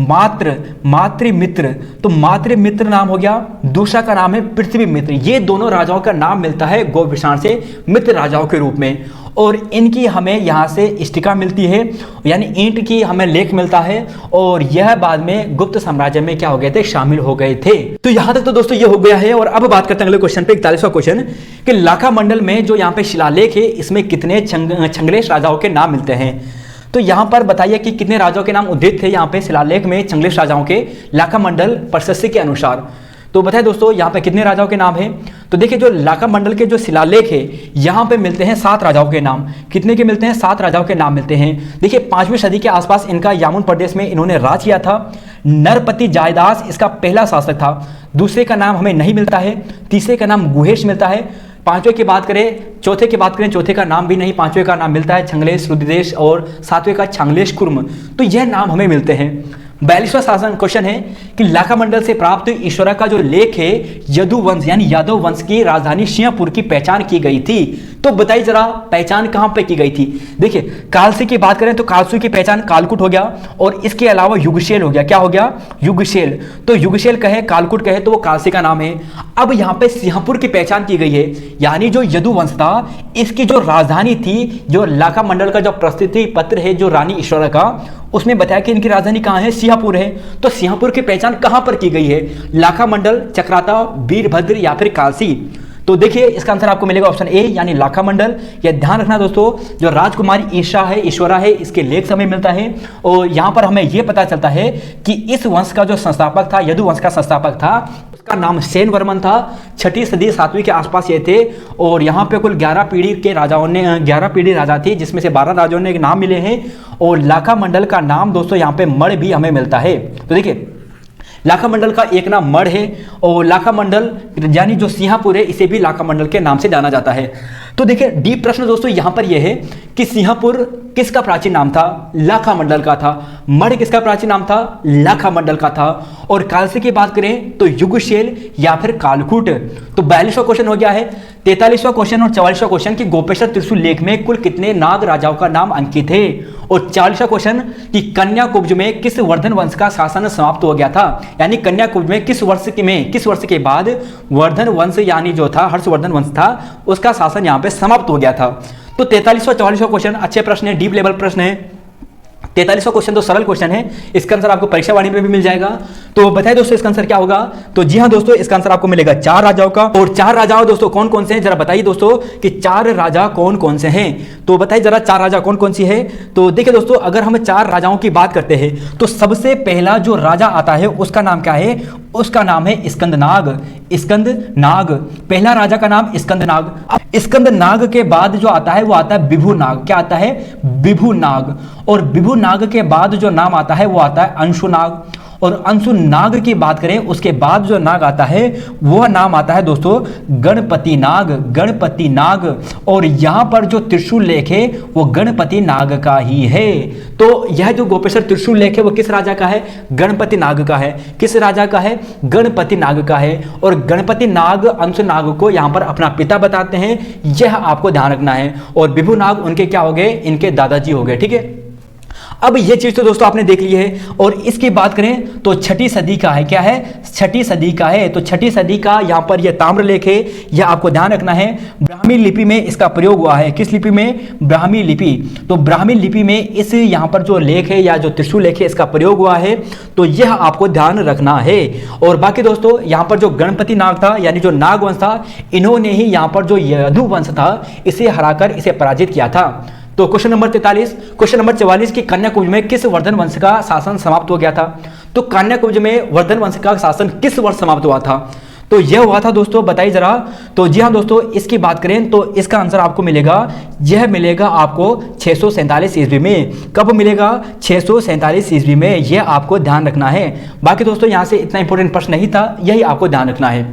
S1: मातृमित्र। तो मातृमित्र नाम हो गया। दूसरा का नाम है पृथ्वी मित्र। ये दोनों राजाओं का नाम मिलता है गोविशाण से मित्र राजाओं के रूप में। और इनकी हमें यहाँ से स्टिका मिलती है, यानी ईंट की हमें लेख मिलता है। और यह बाद में गुप्त साम्राज्य में क्या हो गए थे? शामिल हो गए थे। तो यहाँ तक तो दोस्तों ये हो गया है। और अब बात करते हैं अगले क्वेश्चन पे, 41वां क्वेश्चन, कि लाखा मंडल में जो यहाँ पे शिलालेख है इसमें कितने छंगलेश राजाओं के नाम मिलते हैं। तो यहाँ पर बताइए कि कितने राजाओं के नाम उद्धृत थे यहाँ पे शिलालेख में छंगलेश राजाओं के लाखा मंडल प्रशस्ति के अनुसार। तो बताए दोस्तों यहाँ पे कितने राजाओं के नाम हैं। तो देखिए जो लाखा मंडल के जो शिलालेख है यहाँ पे मिलते हैं 7 राजाओं के नाम। कितने के मिलते हैं? 7 राजाओं के नाम मिलते हैं। देखिए 5वीं सदी के आसपास इनका यामुन प्रदेश में इन्होंने राज किया था। नरपति जायदास इसका पहला शासक था। दूसरे का नाम हमें नहीं मिलता है। तीसरे का नाम गुहेश मिलता है। पांचवें की बात करें, चौथे की बात करें, चौथे का नाम भी नहीं। पांचवें का नाम मिलता है छंगलेश रुद्रदेश और 7वें का छांगलेश कुर्म। तो यह नाम हमें मिलते हैं। 42वां शासन क्वेश्चन है कि लाखा मंडल से प्राप्त ईश्वरा का जो लेख है यदुवंश यानी यादव वंश की राजधानी सिंहपुर की पहचान की गई थी। तो बताइए जरा पहचान कहां पे की गई थी। देखिए कालसी की बात करें तो कालसू की पहचान कालकुट हो गया। और इसके अलावा युगशेल हो गया। क्या हो गया? युगशेल। तो युगशेल कहे कालकुट कहे तो वो कालसी का नाम है। अब यहाँ पे सिंहपुर की पहचान की गई है, यानी जो यदुवंश था इसकी जो राजधानी थी, जो लाखा मंडल का जो प्रस्तुति पत्र है जो रानी ईश्वरा का, उसमें बताया कि इनकी राजधानी कहाँ है? सिंहपुर है। तो सिंहपुर की पहचान कहां पर की गई है? लाखा मंडल, चक्राता, वीरभद्र या फिर कालसी। तो देखिए इसका आंसर आपको मिलेगा ऑप्शन ए यानी लाखा मंडल। यह ध्यान रखना दोस्तों, जो राजकुमारी ईश्वरा है इसके लेख समय मिलता है। और यहां पर हमें यह पता चलता है कि इस वंश का जो संस्थापक था, यदु वंश का संस्थापक था, उसका नाम सेन वर्मन था। 6ठी सदी 7वीं के आसपास ये थे। और यहाँ पे कुल 11 पीढ़ी के राजाओं ने 11 पीढ़ी राजा थी, जिसमें से 12 राजाओं ने नाम मिले हैं। और लाखा मंडल का नाम दोस्तों यहाँ पे मढ़ भी हमें मिलता है। तो देखिए लाखा मंडल का एक नाम मढ़ है। और लाखा मंडल यानी जो सिंहपुर है इसे भी लाखा मंडल के नाम से जाना जाता है। तो देखिए डीप प्रश्न दोस्तों यहाँ पर यह है कि सिंहपुर किसका प्राचीन नाम था? लाखा मंडल का था। मढ़ किसका प्राचीन नाम था? लाखा मंडल का था। और कालसी की बात करें तो युगशेल या फिर कालकुट। तो 42वां क्वेश्चन हो गया है। 43वां क्वेश्चन और 44वां क्वेश्चन की गोपेश्वर त्रिशूल लेख में कुल कितने नाग राजाओं का नाम अंकित है। और 40वां क्वेश्चन कि कन्याकुब्ज में किस वर्धन वंश का शासन समाप्त हो गया था, यानी कन्याकुब्ज में किस वर्ष के बाद वर्धन वंश यानी जो था हर्षवर्धन वंश था उसका शासन यहाँ पे समाप्त हो गया था। तो 43वां 44वां क्वेश्चन अच्छे प्रश्न है, डीप लेवल प्रश्न है। 43वां क्वेश्चन तो सरल क्वेश्चन है, इसका आंसर आपको परीक्षा वाणी में भी मिल जाएगा। तो बताइए दोस्तों इसका आंसर क्या होगा। तो जी हाँ दोस्तों, इसका आंसर आपको मिलेगा 4 राजाओं का। और 4 राजाओं दोस्तों कौन कौन से हैं, जरा बताइए दोस्तों कि 4 राजा कौन कौन से हैं। तो बताइए जरा 4 राजा कौन कौन सी है। तो देखिए दोस्तों, अगर हम 4 राजाओं की बात करते हैं तो सबसे पहला जो राजा आता है उसका नाम क्या है? उसका नाम है स्कंदनाग। स्कंदनाग पहला राजा का नाम स्कंदनाग। अब स्कंदनाग के बाद जो आता है वो आता है विभुनाग। क्या आता है? विभुनाग। और विभुनाग के बाद जो नाम आता है वो आता है अंशुनाग। और अंशुनाग की बात करें उसके बाद जो नाग आता है वह नाम आता है दोस्तों गणपति नाग। गणपति नाग। और यहां पर जो त्रिशूल लेख है वो गणपति नाग का ही है। तो यह जो गोपेश्वर त्रिशूल लेख है वो किस राजा का है? गणपति नाग का है। किस राजा का है? गणपति नाग का है। और गणपति नाग अंशुनाग को यहां पर अपना पिता बताते हैं, यह आपको ध्यान रखना है। और विभु नाग उनके क्या हो गए? इनके दादाजी हो गए। ठीक है, अब ये चीज तो दोस्तों आपने देख ली है। और इसकी बात करें तो 6ठी सदी का है। क्या है? 6ठी सदी का है। तो 6ठी सदी का यहां पर यह ताम्र लेख है, यह आपको ध्यान रखना है। ब्राह्मी लिपि में इसका प्रयोग हुआ है। किस लिपि में? ब्राह्मी लिपि। तो ब्राह्मी लिपि में इस यहां पर जो लेख है या जो त्रिशूल लेख है इसका प्रयोग हुआ है। तो यह आपको ध्यान रखना है। और बाकी दोस्तों यहां पर जो गणपति नाग था यानी जो नाग वंश था, इन्होंने ही यहां पर जो यदु वंश था इसे हराकर इसे पराजित किया था। तो क्वेश्चन नंबर 43, क्वेश्चन नंबर 44 की कन्याकुब्ज में किस वर्धन वंश का शासन समाप्त हो गया था? तो कन्याकुब्ज में वर्धन वंश का शासन किस वर्ष समाप्त हुआ था? तो यह हुआ था दोस्तों, बताइए जरा। तो जी हाँ दोस्तों, इसकी बात करें तो इसका आंसर आपको मिलेगा, यह मिलेगा आपको 647 ईस्वी में। कब मिलेगा? 647 ईस्वी में। यह आपको ध्यान रखना है। बाकी दोस्तों यहाँ से इतना इंपॉर्टेंट प्रश्न नहीं था, यही आपको ध्यान रखना है।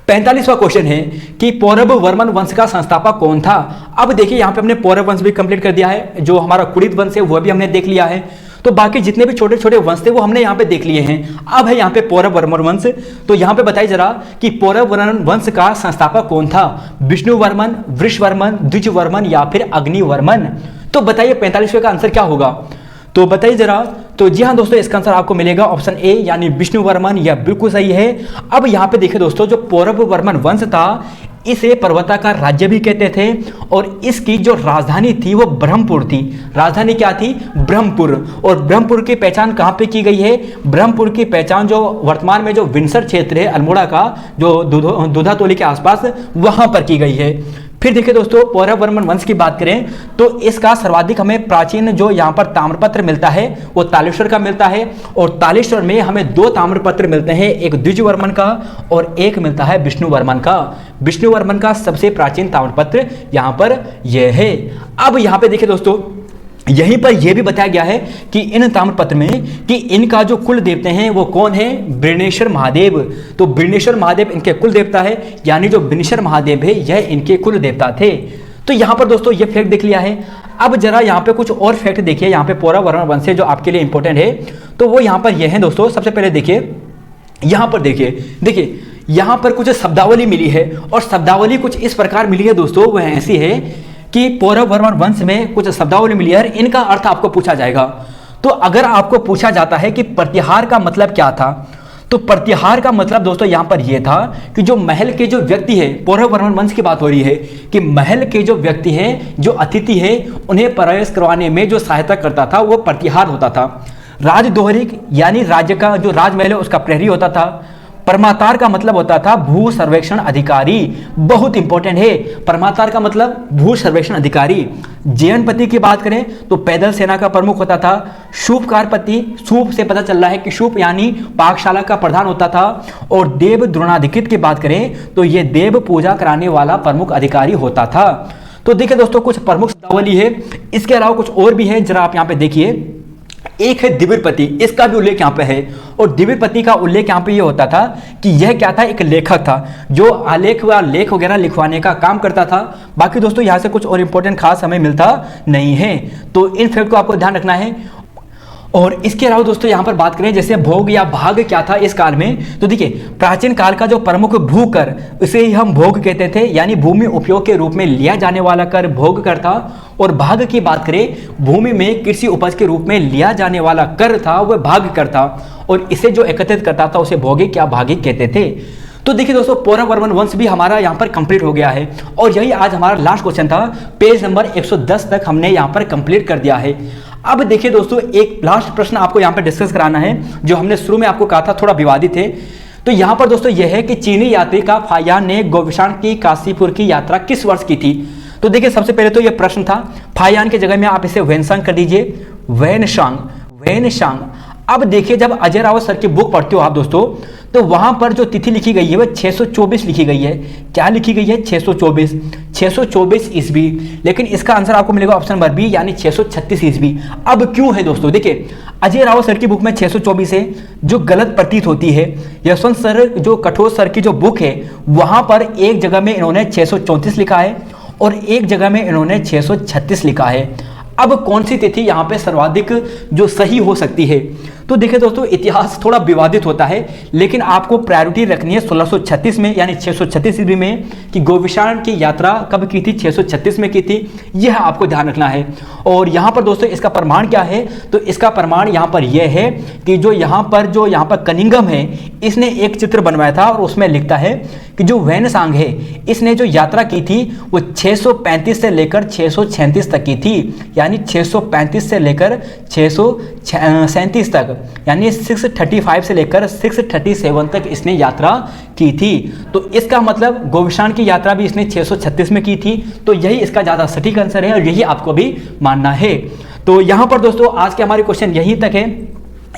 S1: 45वां क्वेश्चन है कि पौरव वर्मन वंश का संस्थापक कौन था? अब देखिए यहाँ पे हमने पौरव वंश भी कंप्लीट कर दिया है, जो हमारा कुलित वंश है वह भी हमने देख लिया है। तो बाकी जितने भी छोटे छोटे वंश थे वो हमने यहाँ पे देख लिए हैं। अब है यहाँ पे पौरव वर्मन वंश। तो यहाँ पे बताइए जरा कि पौरव वर्मन वंश का संस्थापक कौन था? विष्णुवर्मन, वृषवर्मन, द्विजवर्मन या फिर अग्निवर्मन? तो बताइए 45वें का आंसर क्या होगा? तो बताइए जरा। तो जी हाँ दोस्तों, इसका आंसर आपको मिलेगा ऑप्शन ए यानी विष्णुवर्मन। यह बिल्कुल सही है। अब यहाँ पे देखिए दोस्तों, जो पौरव वर्मन वंश था इसे पर्वताकार राज्य भी कहते थे और इसकी जो राजधानी थी वो ब्रह्मपुर थी। राजधानी क्या थी? ब्रह्मपुर। और ब्रह्मपुर की पहचान कहाँ पे की गई है? ब्रह्मपुर की पहचान जो वर्तमान में जो विंसर क्षेत्र है अल्मोड़ा का, जो दूधातोली के आसपास, वहां पर की गई है। फिर देखिए दोस्तों, पौरव वर्मन वंश की बात करें तो इसका सर्वाधिक हमें प्राचीन जो यहाँ पर ताम्रपत्र मिलता है वो तालेश्वर का मिलता है। और तालेश्वर में हमें 2 ताम्रपत्र मिलते हैं, एक द्विजवर्मन का और एक मिलता है विष्णुवर्मन का। विष्णुवर्मन का सबसे प्राचीन ताम्रपत्र यहाँ पर यह है। अब यहाँ पे देखिए दोस्तों, यहीं पर यह भी बताया गया है कि इन ताम्रपत्र में कि इनका जो कुल देवते हैं वो कौन है? बिरनेश्वर महादेव। तो बिरनेश्वर महादेव इनके कुल देवता है, यानी जो बिरनेश्वर महादेव है यह इनके कुल देवता थे। तो यहाँ पर दोस्तों ये फैक्ट देख लिया है। अब जरा यहाँ पे कुछ और फैक्ट देखिए, यहाँ पे पौरव वर्मन वंश से जो आपके लिए इंपॉर्टेंट है, तो वो यहाँ पर यह है दोस्तों। सबसे पहले देखिए, यहाँ पर देखिए यहाँ पर कुछ शब्दावली मिली है और शब्दावली कुछ इस प्रकार मिली है दोस्तों, वह ऐसी है कि पौरव वर्मन वंश में कुछ शब्दावली मिली है, इनका अर्थ आपको पूछा जाएगा। तो अगर आपको पूछा जाता है कि प्रतिहार का मतलब क्या था, तो प्रतिहार का मतलब दोस्तों यहां पर यह था कि जो महल के जो व्यक्ति है, पौरव वर्मन वंश की बात हो रही है कि महल के जो व्यक्ति हैं, जो अतिथि है, उन्हें प्रवेश करवाने में जो सहायता करता था वो प्रतिहार होता था। राजदोहरिक यानी राज्य का जो राजमहल है उसका प्रहरी होता था। परमातार का मतलब होता था भू सर्वेक्षण अधिकारी। बहुत इंपॉर्टेंट है, परमातार का मतलब भू सर्वेक्षण अधिकारी। जयनपति की बात करें तो पैदल सेना का प्रमुख होता था। शूपकारपति, शूप से पता चल रहा है कि शूप यानी पाकशाला का प्रधान होता था। और देव द्रोणाधिकृत की बात करें तो यह देव पूजा कराने वाला प्रमुख अधिकारी होता था। तो देखिए दोस्तों, कुछ प्रमुख शब्दावली है, इसके अलावा कुछ और भी है, जरा आप यहाँ पे देखिए। एक है दिव्यपति, इसका भी उल्लेख यहाँ पे है। और दिव्यपति का उल्लेख यहाँ पे ये होता था कि यह क्या था? एक लेखक था जो आलेख व लेख वगैरह लिखवाने का काम करता था। बाकी दोस्तों यहाँ से कुछ और इंपॉर्टेंट खास हमें मिलता नहीं है, तो इन फैक्ट को आपको ध्यान रखना है। और इसके अलावा दोस्तों यहाँ पर बात करें जैसे भोग या भाग क्या था इस काल में, तो देखिए प्राचीन काल का जो प्रमुख भू कर, इसे ही हम भोग कहते थे, यानी भूमि उपयोग के रूप में लिया जाने वाला कर भोग कर था। और भाग की बात करें, भूमि में कृषि उपज के रूप में लिया जाने वाला कर था वह भाग कर था। और इसे जो एकत्रित करता था उसे भौगिक या भागिक कहते थे। तो देखिए दोस्तों, पौरव वर्मन वंश भी हमारा यहाँ पर कंप्लीट हो गया है। और यही आज हमारा लास्ट क्वेश्चन था, पेज नंबर 110 तक हमने यहाँ पर कंप्लीट कर दिया है। अब देखिए दोस्तों, एक लास्ट प्रश्न आपको यहाँ पर डिस्कस कराना है, जो हमने शुरू में आपको कहा था थोड़ा विवादित है। तो यहाँ पर दोस्तों यह है कि चीनी यात्रिका फायान ने गोविशान की काशीपुर की यात्रा किस वर्ष की थी? तो देखिए सबसे पहले तो यह प्रश्न था, फायान की जगह में आप इसे वैनसांग कर दीजिए, वैनसांग। अब देखिए, जब अजय रावत सर की बुक पढ़ते हो आप दोस्तों, तो वहां पर जो तिथि लिखी गई है वह 624 लिखी गई है। क्या लिखी गई है? 624 ईस्वी। लेकिन इसका आंसर आपको मिलेगा ऑप्शन नंबर बी यानी 636 ईस्वी। अब क्यों है दोस्तों? देखिए, अजय रावत सर की बुक में 624 है, जो गलत प्रतीत होती है। यशवंत सर, जो कठोर सर की जो बुक है, वहां पर एक जगह में इन्होंने 634 लिखा है और एक जगह में इन्होंने 636 लिखा है। अब कौन सी तिथि यहाँ पे सर्वाधिक जो सही हो सकती है? तो देखिए दोस्तों, इतिहास थोड़ा विवादित होता है, लेकिन आपको प्रायोरिटी रखनी है 1636 में यानी 636 ईस्वी में कि गोविशान की यात्रा कब की थी? 636 में की थी, यह आपको ध्यान रखना है। और यहाँ पर दोस्तों इसका प्रमाण क्या है? तो इसका प्रमाण यहाँ पर यह है कि जो यहाँ पर कनिंघम है, इसने एक चित्र बनवाया था और उसमें लिखता है कि जो वैनसांग है, इसने जो यात्रा की थी वो 635 से लेकर 636 तक की थी, यानी 635 से लेकर 637 तक।
S2: तक यानी 635 से लेकर 637 तक इसने यात्रा की थी। तो इसका मतलब गोविशान की यात्रा भी इसने 636 में की थी। तो यही इसका ज़्यादा सटीक आंसर है और यही आपको भी मानना है। तो यहाँ पर दोस्तों आज के हमारे क्वेश्चन यहीं तक है।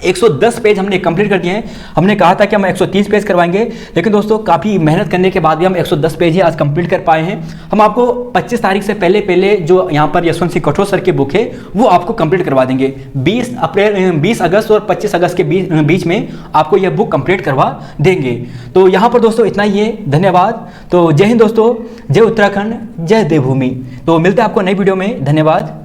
S2: 110 पेज हमने कंप्लीट कर दिए हैं। हमने कहा था कि हम 130 पेज करवाएंगे, लेकिन दोस्तों काफ़ी मेहनत करने के बाद भी हम 110 पेज ही आज कंप्लीट कर पाए हैं। हम आपको 25 तारीख से पहले जो यहाँ पर यशवंत सिंह कठोर सर की बुक है वो आपको कंप्लीट करवा देंगे। 20 अगस्त और 25 अगस्त के बीच में आपको यह बुक कंप्लीट करवा देंगे। तो यहाँ पर दोस्तों इतना ही है। धन्यवाद। तो जय हिंद दोस्तों, जय उत्तराखंड, जय देवभूमि। तो मिलते हैं आपको नई वीडियो में। धन्यवाद।